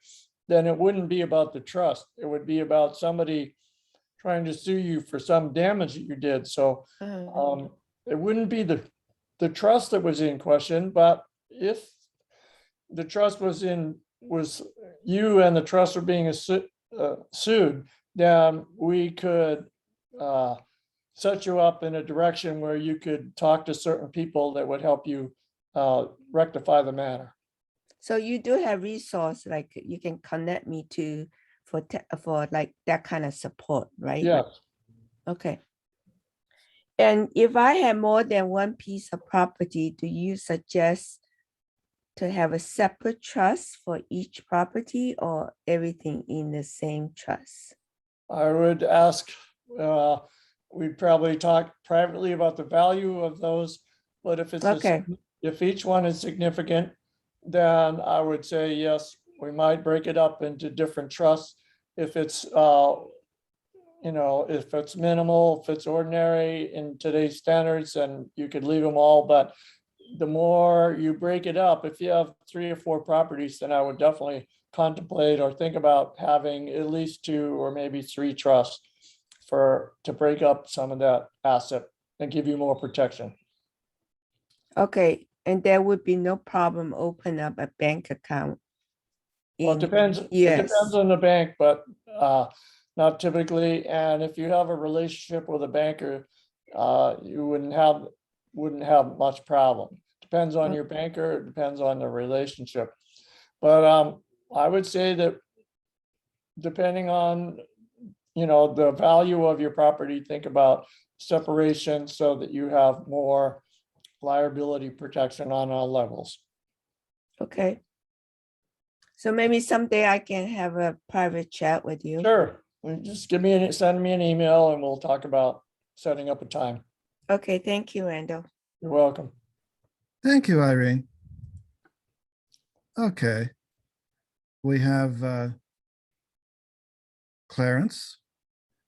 then it wouldn't be about the trust. It would be about somebody trying to sue you for some damage that you did. So it wouldn't be the trust that was in question, but if the trust was you and the trust were being sued, then we could set you up in a direction where you could talk to certain people that would help you rectify the matter. So you do have resource like you can connect me to for like that kind of support, right? Yes. Okay. And if I have more than one piece of property, do you suggest to have a separate trust for each property or everything in the same trust? I would ask, we'd probably talk privately about the value of those, but if it's Okay. If each one is significant, then I would say, yes, we might break it up into different trusts. If it's, if it's minimal, if it's ordinary in today's standards, then you could leave them all, but the more you break it up, if you have 3 or 4 properties, then I would definitely contemplate or think about having at least 2 or maybe 3 trusts to break up some of that asset and give you more protection. Okay, and there would be no problem open up a bank account. Well, it in depends, it US. depends on the bank, but not typically. And if you have a relationship with a banker, you wouldn't have much problem. Depends on your banker, it depends on the relationship. But I would say that depending on, the value of your property, think about separation so that you have more liability protection on all levels. Okay. So maybe someday I can have a private chat with you. Sure, just send me an email and we'll talk about setting up a time. Okay, thank you, Randall. You're welcome. Thank you, Irene. Okay. We have Clarence,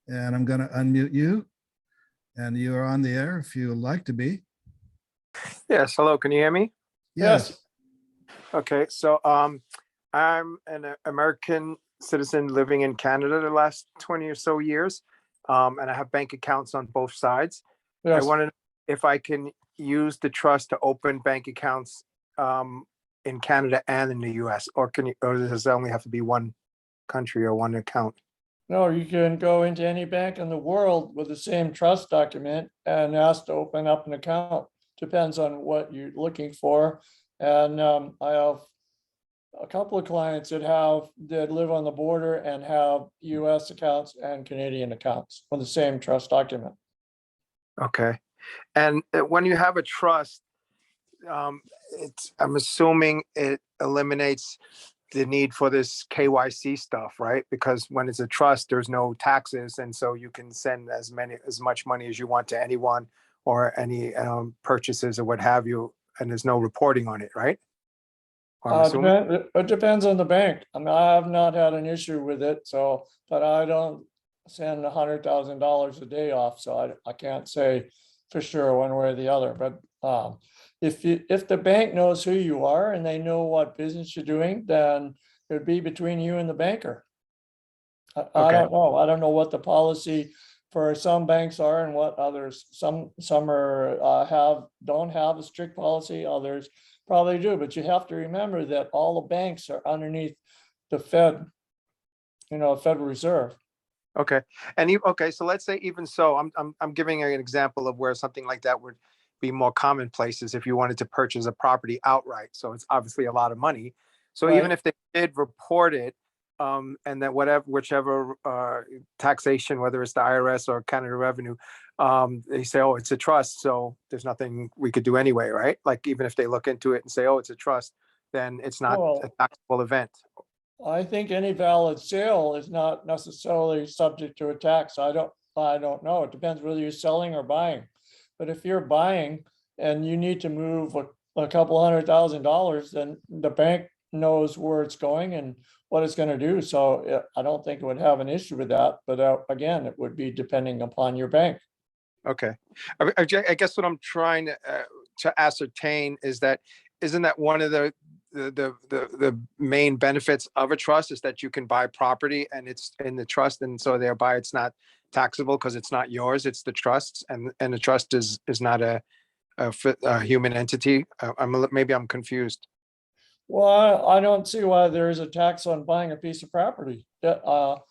and I'm going to unmute you. And you are on the air if you would like to be. Yes, hello, can you hear me? Yes. Okay, so I'm an American citizen living in Canada the last 20 or so years. And I have bank accounts on both sides. I Yes. want to know if I can use the trust to open bank accounts in Canada and in the US, or does it only have to be one country or one account? No, you can go into any bank in the world with the same trust document and ask to open up an account. Depends on what you're looking for. And I have a couple of clients that live on the border and have US accounts and Canadian accounts on the same trust document. Okay. And when you have a trust, I'm assuming it eliminates the need for this KYC stuff, right? Because when it's a trust, there's no taxes, and so you can send as much money as you want to anyone or any purchases or what have you, and there's no reporting on it, right? I'm assuming. It depends on the bank. I mean, I have not had an issue with it, but I don't send $100,000 a day off, so I can't say for sure one way or the other. But if the bank knows who you are and they know what business you're doing, then it would be between you and the banker. I don't know. I don't know what the policy for some banks are and what others. Some are don't have a strict policy. Others probably do. But you have to remember that all the banks are underneath the Fed, Federal Reserve. Okay. So let's say even so, I'm giving an example of where something like that would be more commonplace is if you wanted to purchase a property outright. So it's obviously a lot of money. So Right. even if they did report it, and then whichever taxation, whether it's the IRS or Canada Revenue, they say, oh, it's a trust, so there's nothing we could do anyway, right? Like even if they look into it and say, oh, it's a trust, then it's not a taxable event. I think any valid sale is not necessarily subject to a tax. I don't know. It depends whether you're selling or buying. But if you're buying and you need to move a couple $100,000, then the bank knows where it's going and what it's going to do. So I don't think it would have an issue with that. But again, it would be depending upon your bank. Okay. I guess what I'm trying to ascertain is that isn't that one of the main benefits of a trust is that you can buy property and it's in the trust, and so thereby it's not taxable because it's not yours, it's the trust's, and the trust is not a human entity. Maybe I'm confused. Well, I don't see why there is a tax on buying a piece of property. It's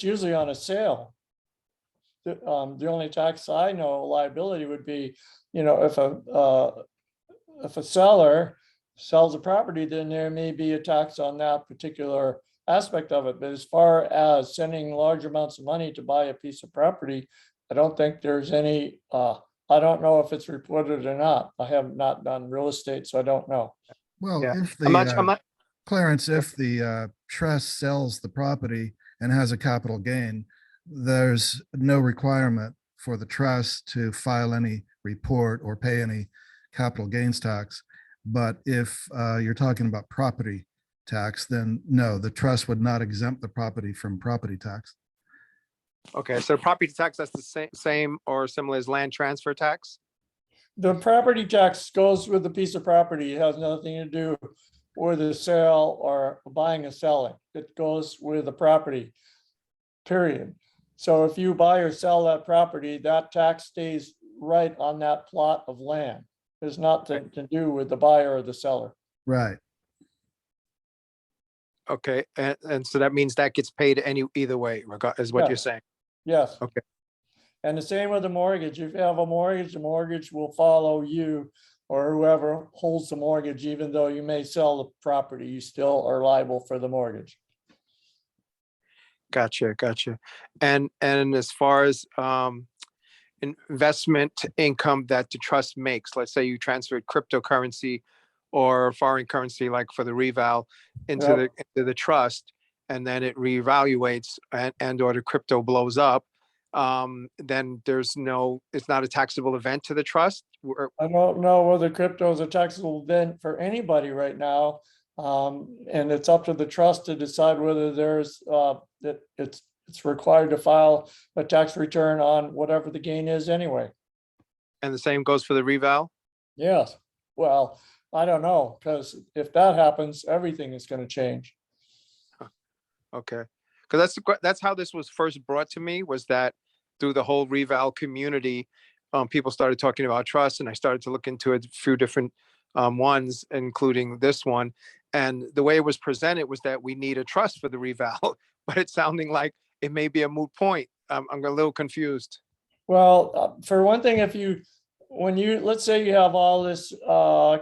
usually on a sale. The only tax I know liability would be, if a seller sells a property, then there may be a tax on that particular aspect of it. But as far as sending large amounts of money to buy a piece of property, I don't think there's any, I don't know if it's reported or not. I have not done real estate, so I don't know. Well, Yeah. if I'm not. Clarence, if the trust sells the property and has a capital gain, there's no requirement for the trust to file any report or pay any capital gains tax. But if you're talking about property tax, then no, the trust would not exempt the property from property tax. Okay, so property tax, that's the same or similar as land transfer tax? The property tax goes with the piece of property. It has nothing to do with the sale or buying and selling. It goes with the property, period. So if you buy or sell that property, that tax stays right on that plot of land. There's nothing to do with the buyer or the seller. Right. Okay, and so that means that gets paid either way, is what you're Yes. saying? Yes. Okay. And the same with the mortgage. If you have a mortgage, the mortgage will follow you or whoever holds the mortgage, even though you may sell the property, you still are liable for the mortgage. Gotcha. And as far as investment income that the trust makes, let's say you transferred cryptocurrency or foreign currency, like for the reval, into the trust, and then it reevaluates and or the crypto blows up, then it's not a taxable event to the trust. I don't know whether crypto is a taxable event for anybody right now. And it's up to the trust to decide whether there's that it's required to file a tax return on whatever the gain is anyway. And the same goes for the reval? Yes. Well, I don't know, because if that happens, everything is going to change. Okay, because that's how this was first brought to me, was that through the whole reval community, people started talking about trust, and I started to look into a few different ones, including this one. And the way it was presented was that we need a trust for the reval, but it's sounding like it may be a moot point. I'm a little confused. Well, for one thing, let's say you have all this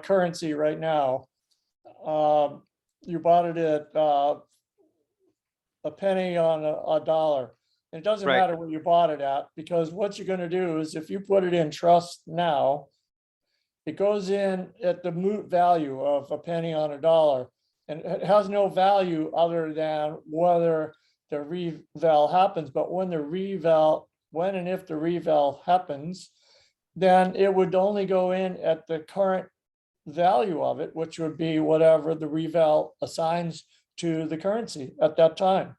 currency right now, you bought it at a penny on a dollar. It doesn't Right. matter what you bought it at, because what you're going to do is if you put it in trust now, it goes in at the moot value of a penny on a dollar, and it has no value other than whether the reval happens. But when and if the reval happens, then it would only go in at the current value of it, which would be whatever the reval assigns to the currency at that time.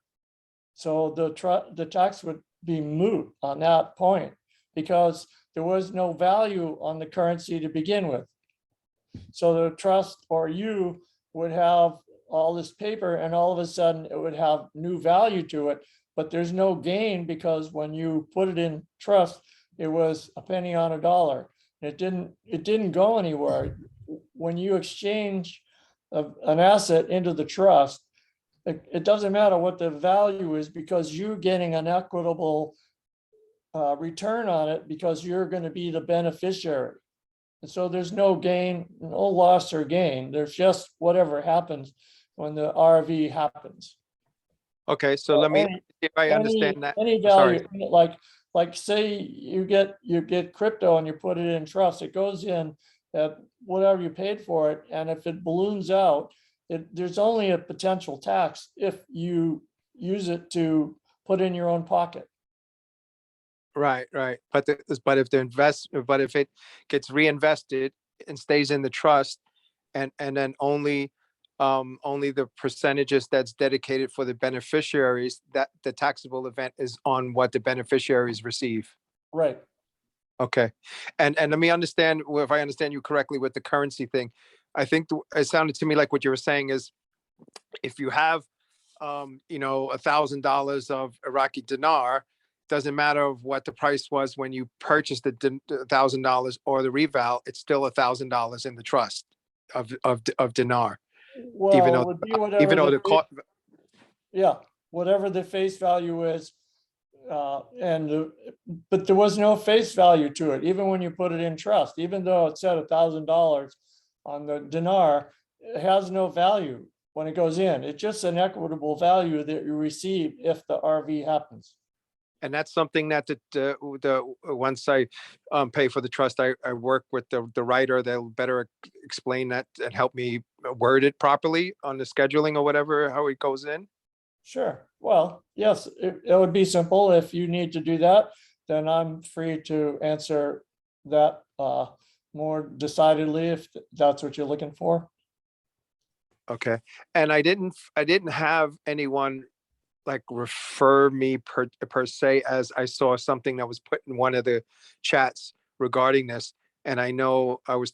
So the tax would be moot on that point, because there was no value on the currency to begin with. So the trust or you would have all this paper, and all of a sudden it would have new value to it, but there's no gain, because when you put it in trust, it was a penny on a dollar. It didn't go anywhere. When you exchange an asset into the trust, it doesn't matter what the value is, because you're getting an equitable return on it, because you're going to be the beneficiary. And so there's no gain, no loss or gain. There's just whatever happens when the RV happens. Okay, so let me, if I understand that. Any Sorry. value, like say you get crypto and you put it in trust, it goes in at whatever you paid for it. And if it balloons out, there's only a potential tax if you use it to put in your own pocket. Right. But if it gets reinvested and stays in the trust, and then only the percentages that's dedicated for the beneficiaries, that the taxable event is on what the beneficiaries receive. Right. Okay. And let me understand, if I understand you correctly with the currency thing. I think it sounded to me like what you were saying is, if you have $1,000 of Iraqi dinar, doesn't matter what the price was when you purchased the $1,000 or the reval, it's still $1,000 in the trust of dinar. Well, Even it though would be whatever whatever the face value is. But there was no face value to it, even when you put it in trust. Even though it said $1,000 on the dinar, it has no value when it goes in. It's just an equitable value that you receive if the RV happens. And that's something that once I pay for the trust, I work with the writer. They'll better explain that and help me word it properly on the scheduling or whatever, how it goes in. Sure. Well, yes, it would be simple. If you need to do that, then I'm free to answer that more decidedly if that's what you're looking for. Okay. And I didn't have anyone like refer me per se, as I saw something that was put in one of the chats regarding this. And I know I was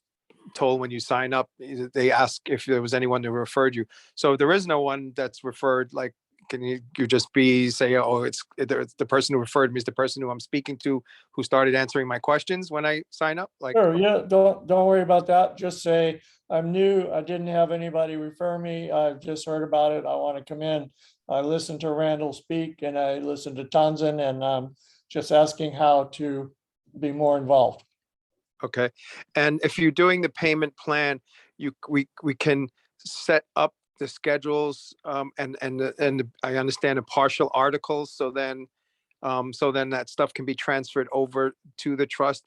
told when you sign up, they ask if there was anyone that referred you. So there is no one that's referred, like, can you just say, oh, it's the person who referred me is the person who I'm speaking to, who started answering my questions when I sign up? Like, Sure, yeah, don't worry about that. Just say, I'm new. I didn't have anybody refer me. I just heard about it. I want to come in. I listened to Randall speak and I listened to Townsend, and just asking how to be more involved. okay. And if you're doing the payment plan, we can set up the schedules, and I understand the partial articles. So then that stuff can be transferred over to the trust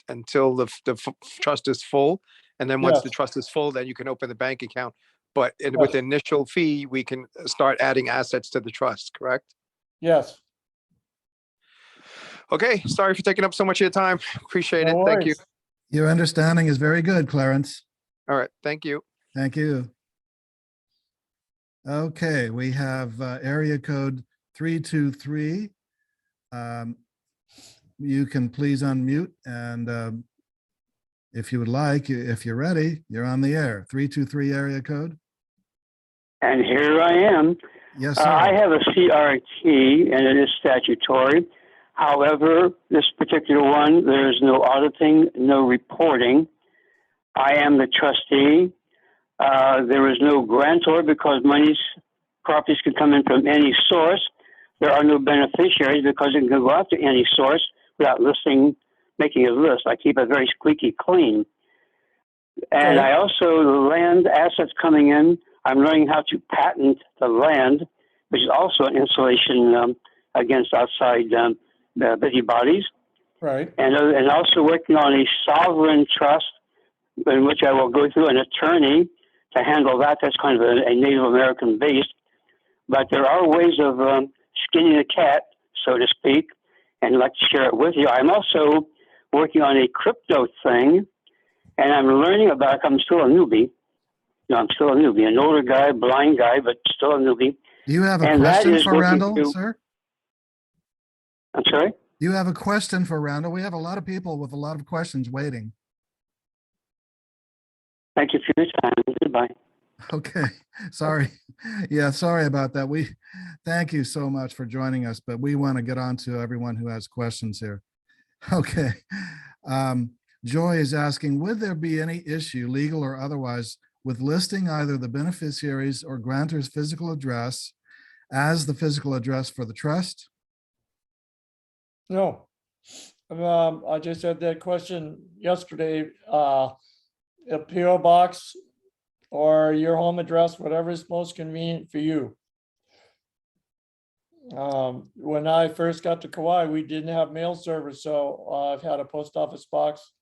until the trust is full. And then once the Yes. trust is full, then you can open the bank account. But Yes. with the initial fee, we can start adding assets to the trust, correct? Yes, Okay, sorry for taking up so much of your time. Appreciate no it. Thank you. worries. Your understanding is very good, Clarence. All right, thank you. Thank you. Okay, we have area code 323. You can please unmute, and if you would like, if you're ready, you're on the air. 323 area code. And here I am. Yes, I sir. have a CRT and it is statutory. However, this particular one, there is no auditing, no reporting. I am the trustee. There is no grantor because properties can come in from any source. There are no beneficiaries because it can go out to any source without making a list. I keep it very squeaky clean. And Okay. I also, the land assets coming in, I'm learning how to patent the land, which is also an insulation against outside busybodies. Right, And also working on a sovereign trust in which I will go through an attorney to handle that. That's kind of a Native American based. But there are ways of skinning a cat, so to speak, and I'd like to share it with you. I'm also working on a crypto thing, and I'm learning about it. I'm still a newbie. No, I'm still a newbie, an older guy, blind guy, but still a newbie. Do you have a And that question is for looking Randall, to- sir? I'm sorry? Do you have a question for Randall? We have a lot of people with a lot of questions waiting. Thank you for your time. Goodbye. Okay, sorry. Yeah, sorry about that. We thank you so much for joining us, but we want to get on to everyone who has questions here. Okay. Joy is asking, would there be any issue, legal or otherwise, with listing either the beneficiaries or grantor's physical address as the physical address for the trust? no. I just had that question yesterday, a PO box or your home address, whatever is most convenient for you. When I first got to Kauai, we didn't have mail service, so I've had a post office box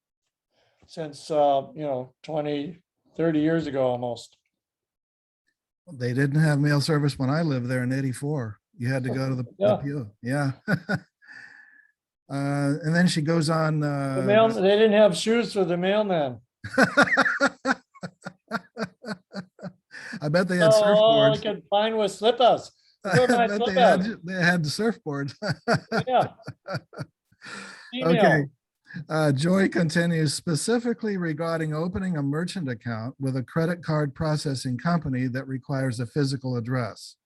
since, 20, 30 years ago almost. They didn't have mail service when I lived there in '84. You had to go to the Yeah. PO. Yeah. And then she goes on. The mail, they didn't have shoes for the mailman. I bet they had All I surfboards. could find was slippers. Where are I my bet slippers? they had the surfboards. Yeah. Okay. Email. Joy continues, specifically regarding opening a merchant account with a credit card processing company that requires a physical address.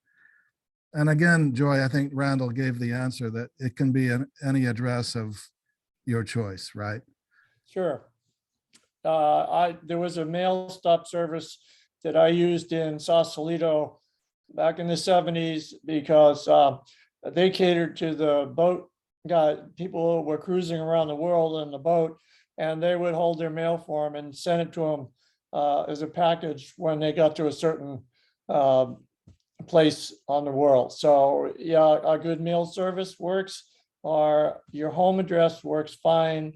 And again, Joy, I think Randall gave the answer that it can be any address of your choice, right? Sure. There was a mail stop service that I used in Sausalito back in the 70s because they catered to the boat guy. People were cruising around the world in the boat, and they would hold their mail for them and send it to them as a package when they got to a certain place on the world. So yeah, a good mail service works, or your home address works fine.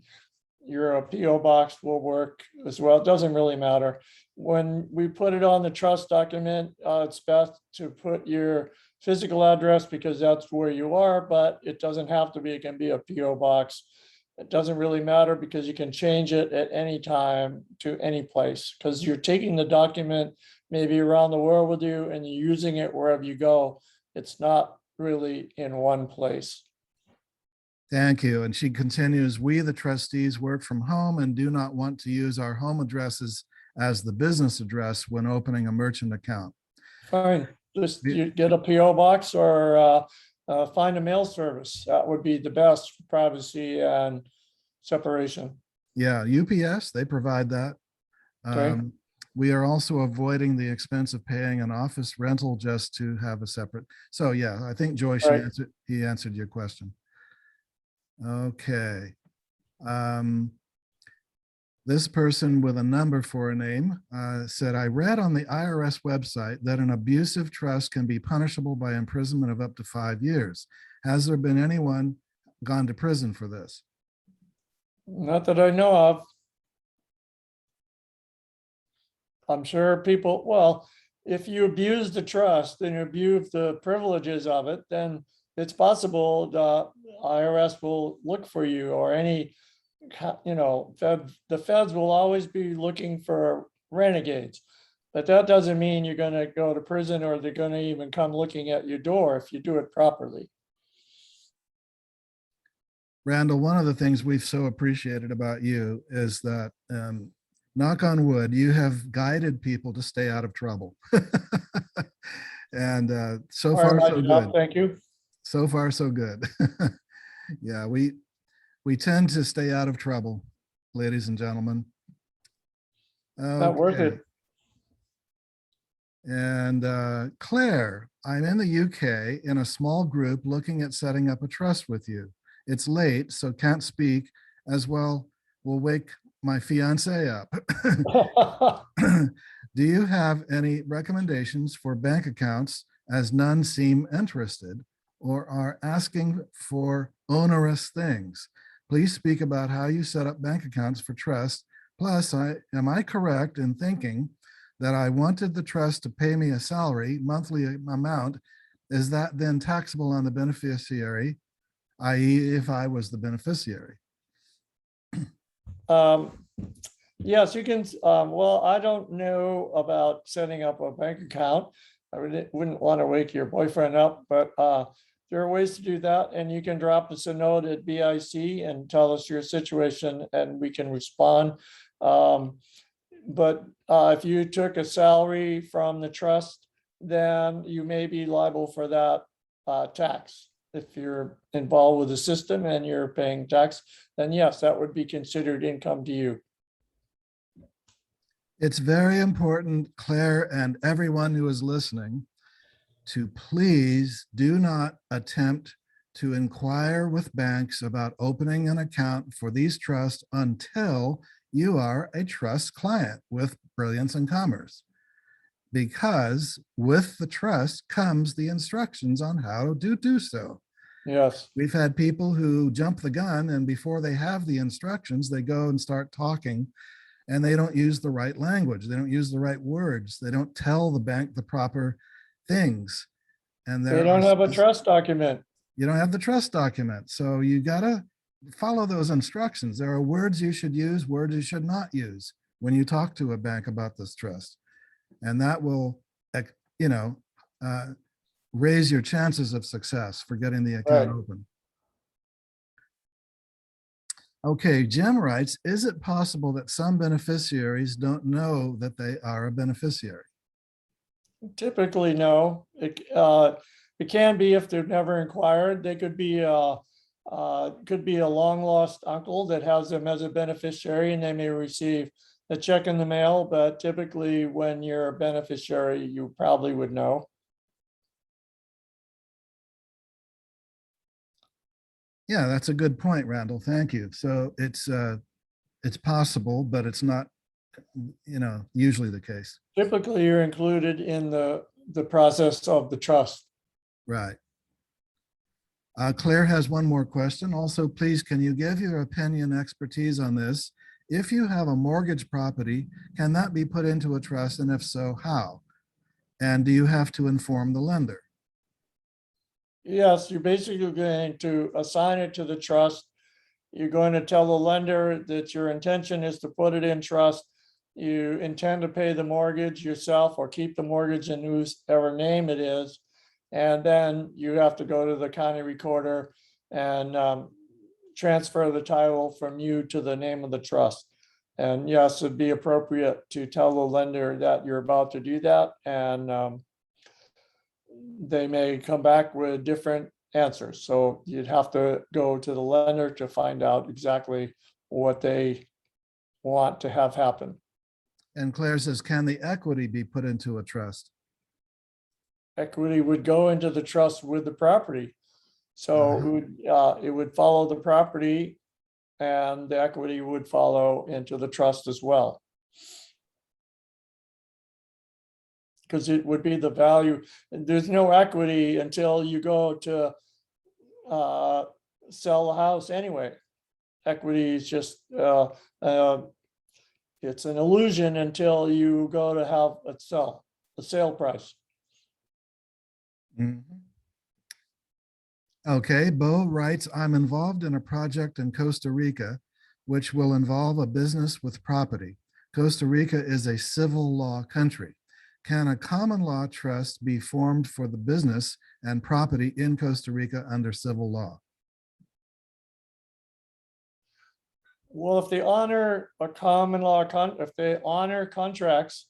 Your PO box will work as well. It doesn't really matter. When we put it on the trust document, it's best to put your physical address because that's where you are, but it doesn't have to be. It can be a PO box. it doesn't really matter because you can change it at any time to any place, because you're taking the document maybe around the world with you and you're using it wherever you go. It's not really in one place. Thank you. And she continues, we, the trustees, work from home and do not want to use our home addresses as the business address when opening a merchant account. Fine, just Yeah. you get a PO box or find a mail service. That would be the best for privacy and separation. Yeah, UPS, they provide that. Okay. We are also avoiding the expense of paying an office rental just to have a separate. So yeah, I think Joyce, Right. he answered your question. Okay. This person with a number for a name said, I read on the IRS website that an abusive trust can be punishable by imprisonment of up to 5 years. Has there been anyone gone to prison for this? Not that I know of. I'm sure people, well, if you abuse the trust and you abuse the privileges of it, then it's possible the IRS will look for you, or any, the feds will always be looking for renegades. But that doesn't mean you're gonna go to prison or they're gonna even come looking at your door if you do it properly. Randall, one of the things we've so appreciated about you is that, knock on wood, you have guided people to stay out of trouble. And so Part far, of my so job, good. thank you. So far, so good. Yeah, we tend to stay out of trouble, ladies and gentlemen. Not worth Okay. it. And Claire, I'm in the UK in a small group looking at setting up a trust with you. It's late, so can't speak as well. Will wake my fiance up. Do you have any recommendations for bank accounts, as none seem interested or are asking for onerous things? Please speak about how you set up bank accounts for trust. Plus, am I correct in thinking that I wanted the trust to pay me a salary, monthly amount? Is that then taxable on the beneficiary, i.e. if I was the beneficiary? Yes, you can, well, I don't know about setting up a bank account. I wouldn't want to wake your boyfriend up, but there are ways to do that. And you can drop us a note at BIC and tell us your situation and we can respond. But if you took a salary from the trust, then you may be liable for that tax. If you're involved with the system and you're paying tax, then yes, that would be considered income to you. It's very important, Claire, and everyone who is listening, to please do not attempt to inquire with banks about opening an account for these trusts until you are a trust client with Brilliance and Commerce. Because with the trust comes the instructions on how to do so. Yes, We've had people who jump the gun, and before they have the instructions, they go and start talking, and they don't use the right language. They don't use the right words. They don't tell the bank the proper things. And they don't have a trust document. You don't have the trust document. So you gotta follow those instructions. There are words you should use, words you should not use when you talk to a bank about this trust. And that will, raise your chances of success for getting the account Right. open. Okay, Jim writes, is it possible that some beneficiaries don't know that they are a beneficiary? Typically, no. It can be if they've never inquired. They could be a long lost uncle that has them as a beneficiary, and they may receive a check in the mail. But typically, when you're a beneficiary, you probably would know. Yeah, that's a good point, Randall. Thank you. So it's possible, but it's not, usually the case. Typically, you're included in the process of the trust. Right. Claire has one more question. Also, please, can you give your opinion, expertise on this? If you have a mortgage property, can that be put into a trust? And if so, how? And do you have to inform the lender? Yes, you're basically going to assign it to the trust. you're going to tell the lender that your intention is to put it in trust. You intend to pay the mortgage yourself or keep the mortgage in whosever name it is. And then you have to go to the county recorder and transfer the title from you to the name of the trust. And yes, it'd be appropriate to tell the lender that you're about to do that, and they may come back with different answers. So you'd have to go to the lender to find out exactly what they want to have happen. And Claire says, can the equity be put into a trust? Equity would go into the trust with the property. So it would follow the property, and the equity would follow into the trust as well. Because it would be the value, and there's no equity until you go to sell the house anyway. Equity is just, it's an illusion until you go to have a sale price. Mhm. Okay, Bo writes, I'm involved in a project in Costa Rica, which will involve a business with property. Costa Rica is a civil law country. Can a common law trust be formed for the business and property in Costa Rica under civil law? Well, if they honor a common law, if they honor contracts,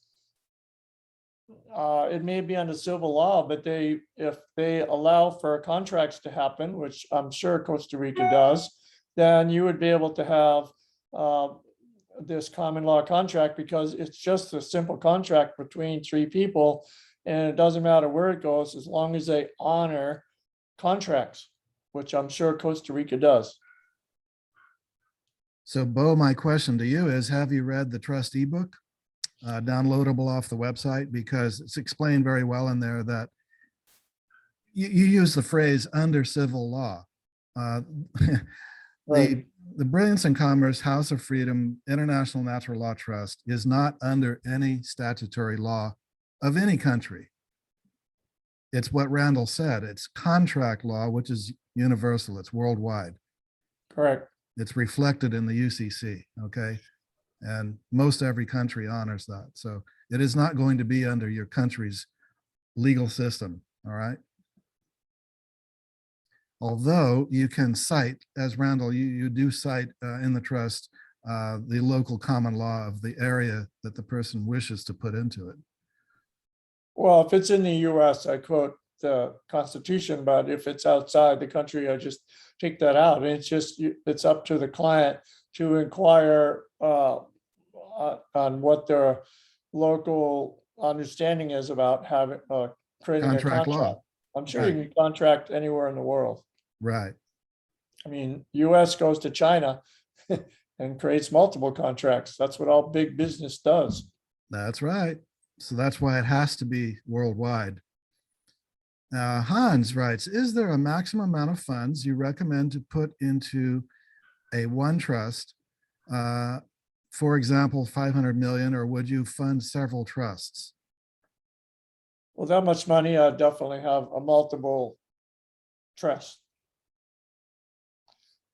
it may be under civil law, but if they allow for contracts to happen, which I'm sure Costa Rica does, then you would be able to have this common law contract, because it's just a simple contract between three people, and it doesn't matter where it goes as long as they honor contracts, which I'm sure Costa Rica does. So Bo, my question to you is, have you read the trust ebook? Downloadable off the website, because it's explained very well in there that you use the phrase under civil law. Right. The Brilliance in Commerce House of Freedom International Natural Law Trust is not under any statutory law of any country. It's what Randall said. It's contract law, which is universal. It's worldwide. Correct. It's reflected in the UCC. Okay. And most every country honors that. So it is not going to be under your country's legal system. All right. Although you can cite, as Randall, you do cite in the trust, the local common law of the area that the person wishes to put into it. Well, if it's in the US, I quote the Constitution, but if it's outside the country, I just take that out. And it's up to the client to inquire on what their local understanding is about having creating Contract a law. contract. I'm sure Right. you can contract anywhere in the world. Right. I mean, US goes to China and creates multiple contracts. That's what all big business does. That's right. So that's why it has to be worldwide. Hans writes, is there a maximum amount of funds you recommend to put into a one trust? For example, 500 million, or would you fund several trusts? Well, that much money, I definitely have a multiple trust.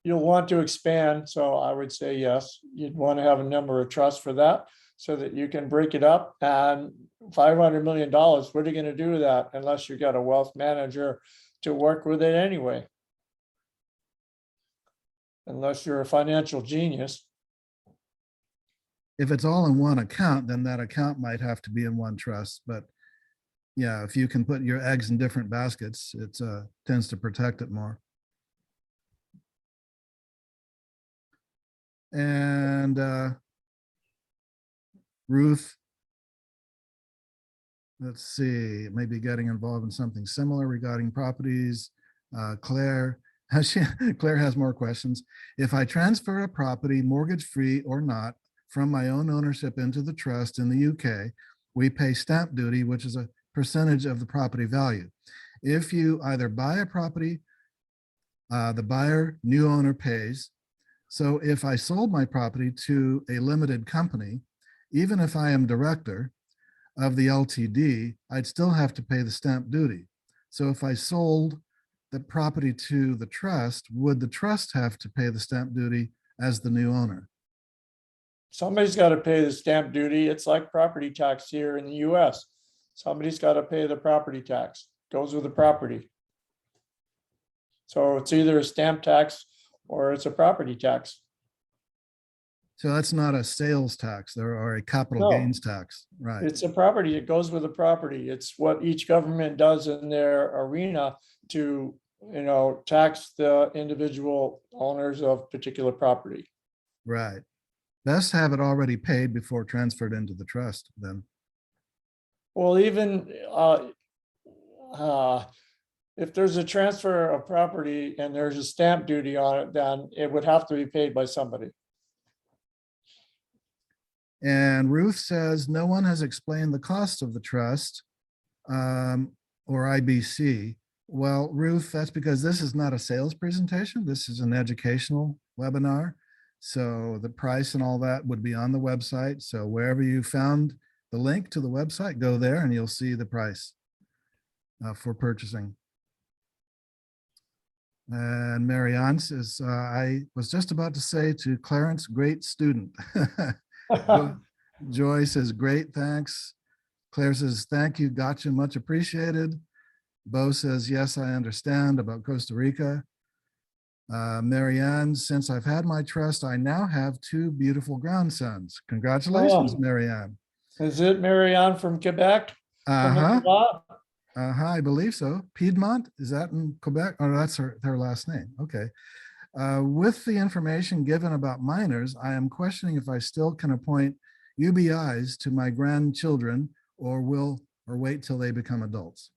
You'll want to expand, so I would say yes. You'd want to have a number of trusts for that so that you can break it up. And $500 million, what are you going to do with that unless you got a wealth manager to work with it anyway? Unless you're a financial genius. If it's all in one account, then that account might have to be in one trust. But yeah, if you can put your eggs in different baskets, it tends to protect it more. And Ruth, let's see, maybe getting involved in something similar regarding properties. Claire has more questions. If I transfer a property, mortgage-free or not, from my own ownership into the trust in the UK, we pay stamp duty, which is a percentage of the property value. If you either buy a property, the buyer, new owner pays. So if I sold my property to a limited company, even if I am director of the LTD, I'd still have to pay the stamp duty. So if I sold the property to the trust, would the trust have to pay the stamp duty as the new owner? Somebody's got to pay the stamp duty. It's like property tax here in the US. Somebody's got to pay the property tax, goes with the property. So it's either a stamp tax or it's a property tax. So that's not a sales tax or a capital No. gains tax, right? It's a property, it goes with the property. It's what each government does in their arena to, tax the individual owners of particular property. Right. Best have it already paid before transferred into the trust then. Well, even if there's a transfer of property and there's a stamp duty on it, then it would have to be paid by somebody. And Ruth says, no one has explained the cost of the trust or IBC. Well, Ruth, that's because this is not a sales presentation. This is an educational webinar. So the price and all that would be on the website. So wherever you found the link to the website, go there and you'll see the price for purchasing. And Marianne says, I was just about to say to Clarence, great student. Joy says, great, thanks. Claire says, thank you, gotcha, much appreciated. Bo says, yes, I understand about Costa Rica. Marianne, since I've had my trust, I now have 2 beautiful grandsons. Congratulations, Oh. Marianne. Is it Marianne from Quebec? From Uh-huh. Quebec? I believe so. Piedmont, is that in Quebec? Oh, that's her last name. Okay. With the information given about minors, I am questioning if I still can appoint UBIs to my grandchildren or wait till they become adults.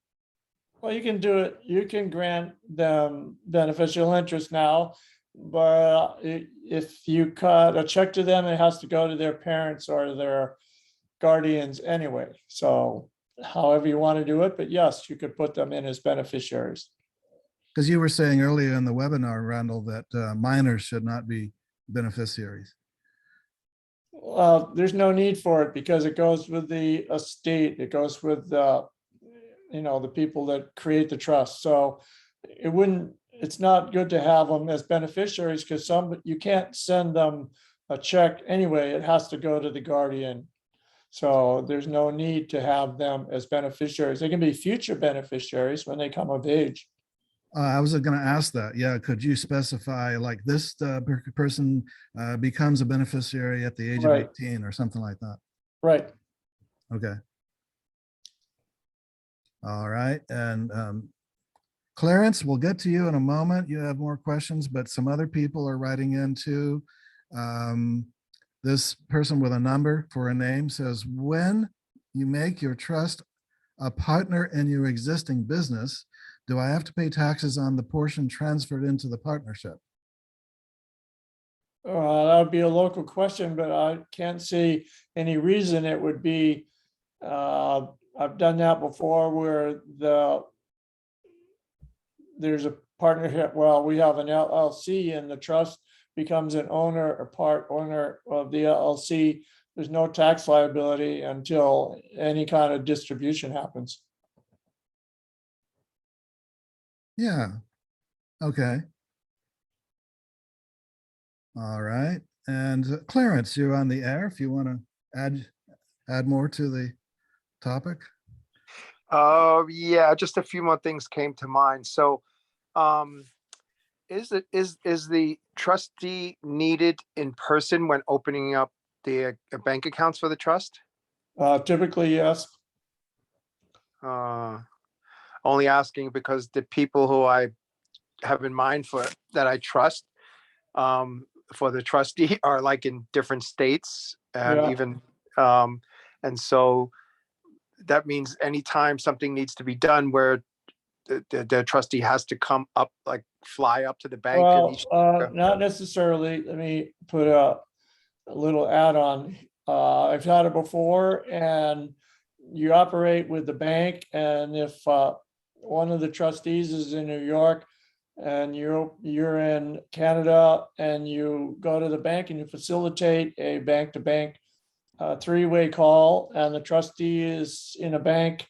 Well, you can do it. You can grant them beneficial interest now, but if you cut a check to them, it has to go to their parents or their guardians anyway. So however you want to do it, but yes, you could put them in as beneficiaries. Because you were saying earlier in the webinar, Randall, that minors should not be beneficiaries. There's no need for it because it goes with the estate. It goes with the people that create the trust. So it's not good to have them as beneficiaries because you can't send them a check anyway. It has to go to the guardian. So there's no need to have them as beneficiaries. They can be future beneficiaries when they come of age. I was going to ask that. Yeah, could you specify like this person becomes a beneficiary at the age Right. of 18 or something like that? Right. Okay. All right. And Clarence, we'll get to you in a moment. You have more questions, but some other people are writing in too. This person with a number for a name says, when you make your trust a partner in your existing business, do I have to pay taxes on the portion transferred into the partnership? That would be a local question, but I can't see any reason it would be. I've done that before where there's a partnership. Well, we have an LLC and the trust becomes an owner or part owner of the LLC. There's no tax liability until any kind of distribution happens. Yeah. Okay. All right. And Clarence, you're on the air if you want to add more to the topic. Yeah, just a few more things came to mind. So, is the trustee needed in person when opening up the bank accounts for the trust? Typically, yes. Only asking because the people who I have in mind that I trust for the trustee are like in different states and Yeah. even and so that means anytime something needs to be done where the trustee has to come up, like fly up to the bank. Well, not necessarily. Let me put a little add-on. I've had it before, and you operate with the bank, and if one of the trustees is in New York and you're in Canada and you go to the bank and you facilitate a bank-to-bank three-way call, and the trustee is in a bank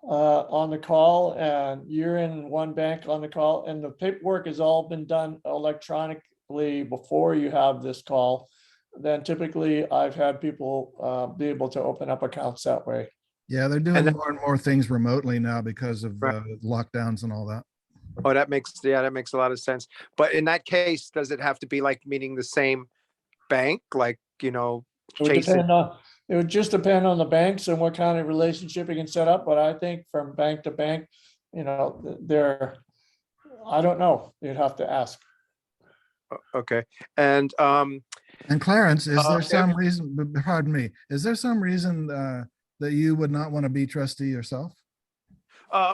on the call, and you're in one bank on the call, and the paperwork has all been done electronically before you have this call, then typically I've had people be able to open up accounts that way. Yeah, they're doing And then- more and more things remotely now because of Right. lockdowns and all that. Oh, that makes a lot of sense. But in that case, does it have to be like meeting the same bank, like, It would Chase it? depend on, it would just depend on the banks and what kind of relationship you can set up, but I think from bank to bank, they're, I don't know, you'd have to ask. Okay, and And Clarence, is there yeah. some reason, pardon me, is there some reason that you would not want to be trustee yourself?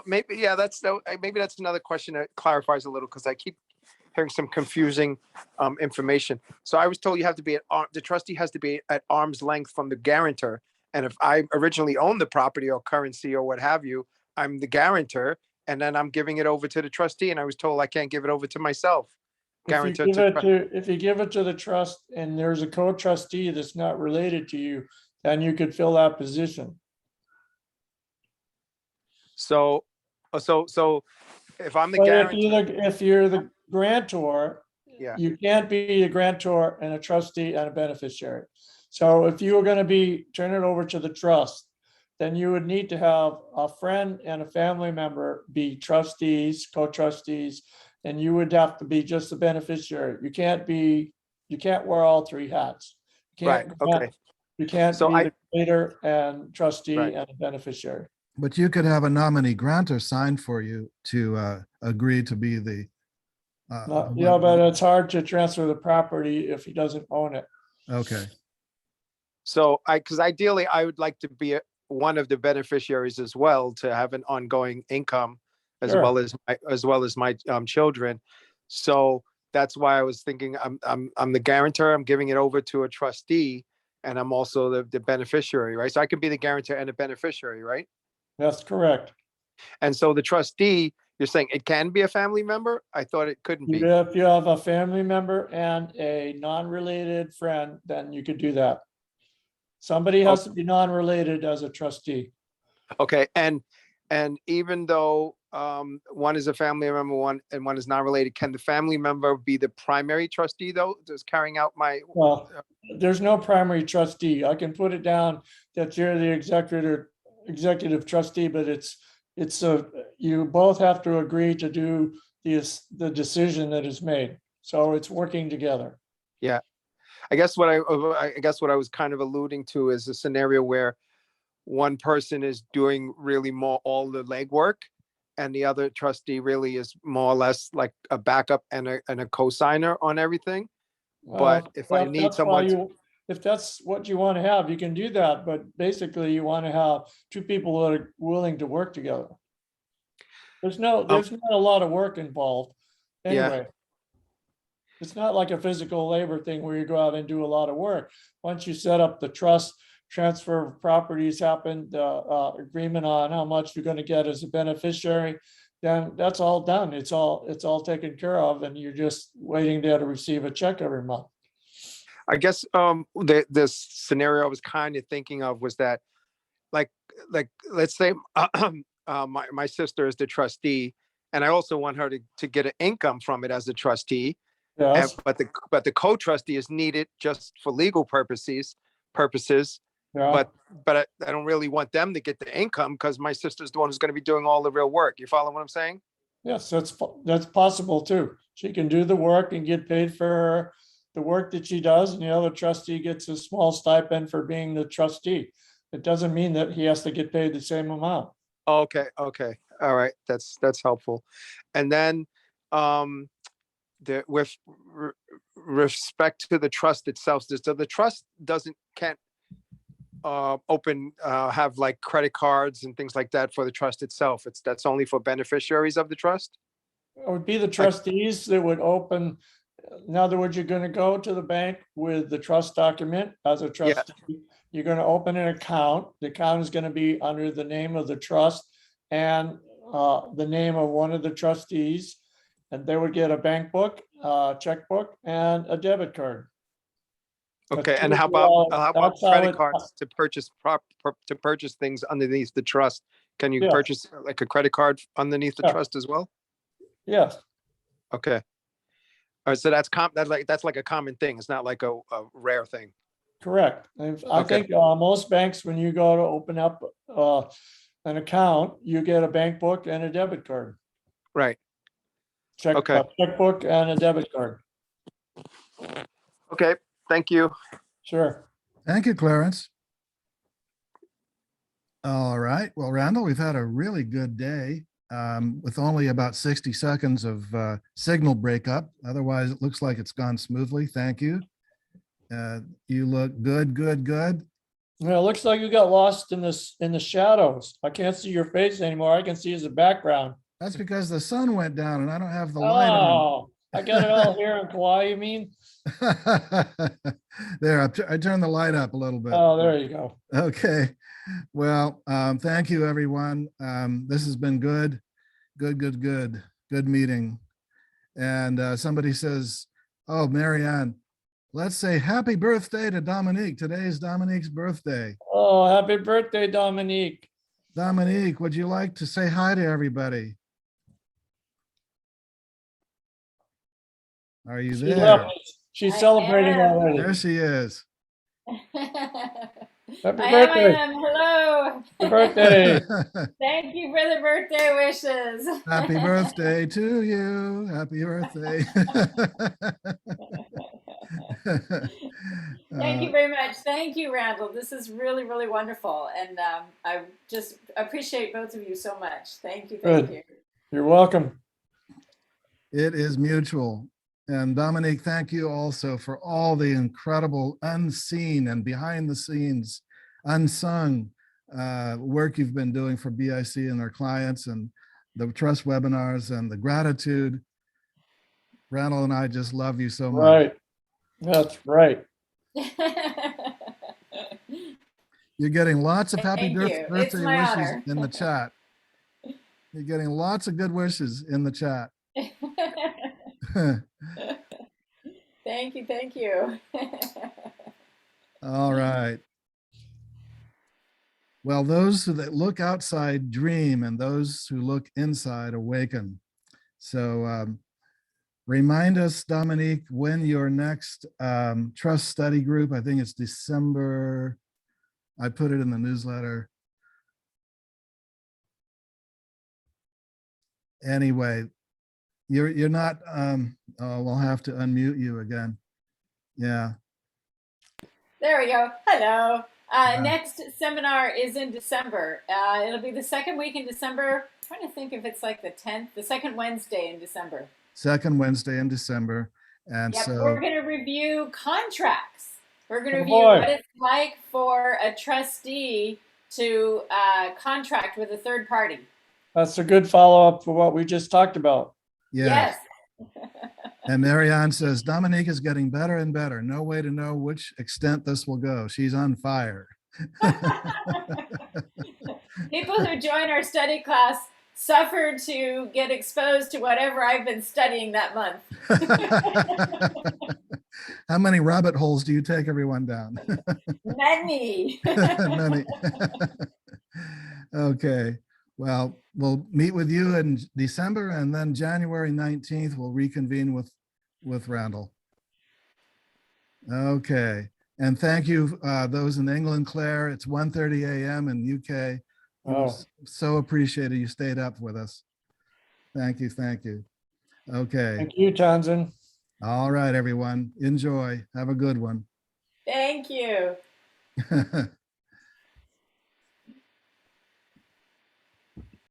maybe, yeah, maybe that's another question that clarifies a little, because I keep hearing some confusing information. So I was told you have to be the trustee has to be at arm's length from the guarantor. And if I originally own the property or currency or what have you, I'm the guarantor, and then I'm giving it over to the trustee, and I was told I can't give it over to myself. If you Guarantor give to it to, if you give it to the trust and there's a co-trustee that's not related to you, then you could fill that position. So if I'm the But guarantor, if you're the grantor, yeah, you can't be a grantor and a trustee and a beneficiary. So if you were gonna turn it over to the trust, then you would need to have a friend and a family member be trustees, co-trustees, and you would have to be just the beneficiary. You can't wear all three hats. You right, can't okay. You can't So be the creator and trustee Right. and a beneficiary. But you could have a nominee grantor sign for you to agree to be the. Yeah, but it's hard to transfer the property if he doesn't own it. Okay, So because ideally I would like to be one of the beneficiaries as well, to have an ongoing income as Sure. well as my children. So that's why I was thinking I'm the guarantor, I'm giving it over to a trustee, and I'm also the beneficiary, right? So I could be the guarantor and a beneficiary, right? That's correct. And so the trustee, you're saying it can be a family member? I thought it couldn't be. If you have a family member and a non-related friend, then you could do that. Somebody has to be non-related as a trustee. Okay, and even though one is a family member, one is not related, can the family member be the primary trustee though, just carrying out my? Well, there's no primary trustee. I can put it down that you're the executive trustee, but you both have to agree to do the decision that is made. So it's working together. I guess what I was kind of alluding to is a scenario where one person is doing really more all the legwork, and the other trustee really is more or less like a backup and a co-signer on everything. But if I need someone, If that's what you want to have, you can do that, but basically you want to have two people that are willing to work together. There's not a lot of work involved Yeah. anyway. It's not like a physical labor thing where you go out and do a lot of work. Once you set up the trust, transfer of properties happened, agreement on how much you're going to get as a beneficiary, then that's all done. It's all taken care of, and you're just waiting there to receive a check every month. I guess this scenario I was kind of thinking of was that, like let's say my sister is the trustee, and I also want her to get an income from it as a trustee. Yes, But the co-trustee is needed just for legal purposes. yeah, But I don't really want them to get the income, because my sister's the one who's going to be doing all the real work. You follow what I'm saying? yes, that's possible too. She can do the work and get paid for the work that she does, and the other trustee gets a small stipend for being the trustee. It doesn't mean that he has to get paid the same amount. Okay. All right. That's helpful. And then with respect to the trust itself, so the trust can't have like credit cards and things like that for the trust itself. That's only for beneficiaries of the trust? It would be the trustees that would open. In other words, you're gonna go to the bank with the trust document as a trustee. You're gonna open an account. The account is gonna be under the name of the trust and the name of one of the trustees. And they would get a bank book, checkbook, and a debit card. Okay, and how about credit cards to purchase things underneath the trust? Can you Yeah. purchase like a credit card underneath the Yeah. trust as well? Yes, Okay. All right, so that's like a common thing. It's not like a rare thing. correct. And I Okay. think most banks, when you go to open up an account, you get a bank book and a debit card. Right. A Okay. checkbook and a debit card. Okay. Thank you. Sure. Thank you, Clarence. All right. Well, Randall, we've had a really good day with only about 60 seconds of signal breakup. Otherwise, it looks like it's gone smoothly. Thank you. You look good, good, good. Yeah, it looks like you got lost in the shadows. I can't see your face anymore. I can see as a background. That's because the sun went down and I don't have the light on. Oh, I got it all here in Kauai, you mean? There, I turned the light up a little bit. Oh, there you go. Okay. Well, thank you, everyone. This has been good, good meeting. And somebody says, oh, Marianne, let's say happy birthday to Dominique. Today is Dominique's birthday. Oh, happy birthday, Dominique. Dominique, would you like to say hi to everybody? Are you She there? left. She's I celebrating am. already. There she is. Happy I birthday. am. Hello. Happy birthday. Thank you for the birthday wishes. Happy birthday to you. Happy birthday. Thank you very much. Thank you, Randall. This is really, really wonderful. And I just appreciate both of you so much. Thank you. Thank Good. you. You're welcome. It is mutual. And Dominique, thank you also for all the incredible unseen and behind the scenes, unsung work you've been doing for BIC and their clients, and the trust webinars and the gratitude. Randall and I just love you so much. Right. That's right. You're getting lots of happy Thank you. It's birthday my wishes honor. in the chat. You're getting lots of good wishes in the chat. Thank you. Thank you. All right. Well, those that look outside dream, and those who look inside awaken. So remind us, Dominique, when your next trust study group, I think it's December. I put it in the newsletter. Anyway, you're not, oh, we'll have to unmute you again. Yeah. There we go. Hello. Next seminar is in December. It'll be the second week in December. I'm trying to think if it's like the 10th, the second Wednesday in December. Second Wednesday in December. And Yep, so we're going to review contracts. We're going to Oh, review boy. what it's like for a trustee to contract with a third party. That's a good follow-up for what we just talked about. yes. And Marianne says, Dominique is getting better and better. No way to know which extent this will go. She's on fire. People who join our study class suffer to get exposed to whatever I've been studying that month. How many rabbit holes do you take everyone down? Many. Many. Okay. Well, we'll meet with you in December, and then January 19th, we'll reconvene with Randall. Okay. And thank you, those in England, Claire. It's 1:30 a.m. in UK. Oh. So appreciated you stayed up with us. Thank you. Thank you. Okay. Thank you, Townsend. All right, everyone. Enjoy. Have a good one. Thank you.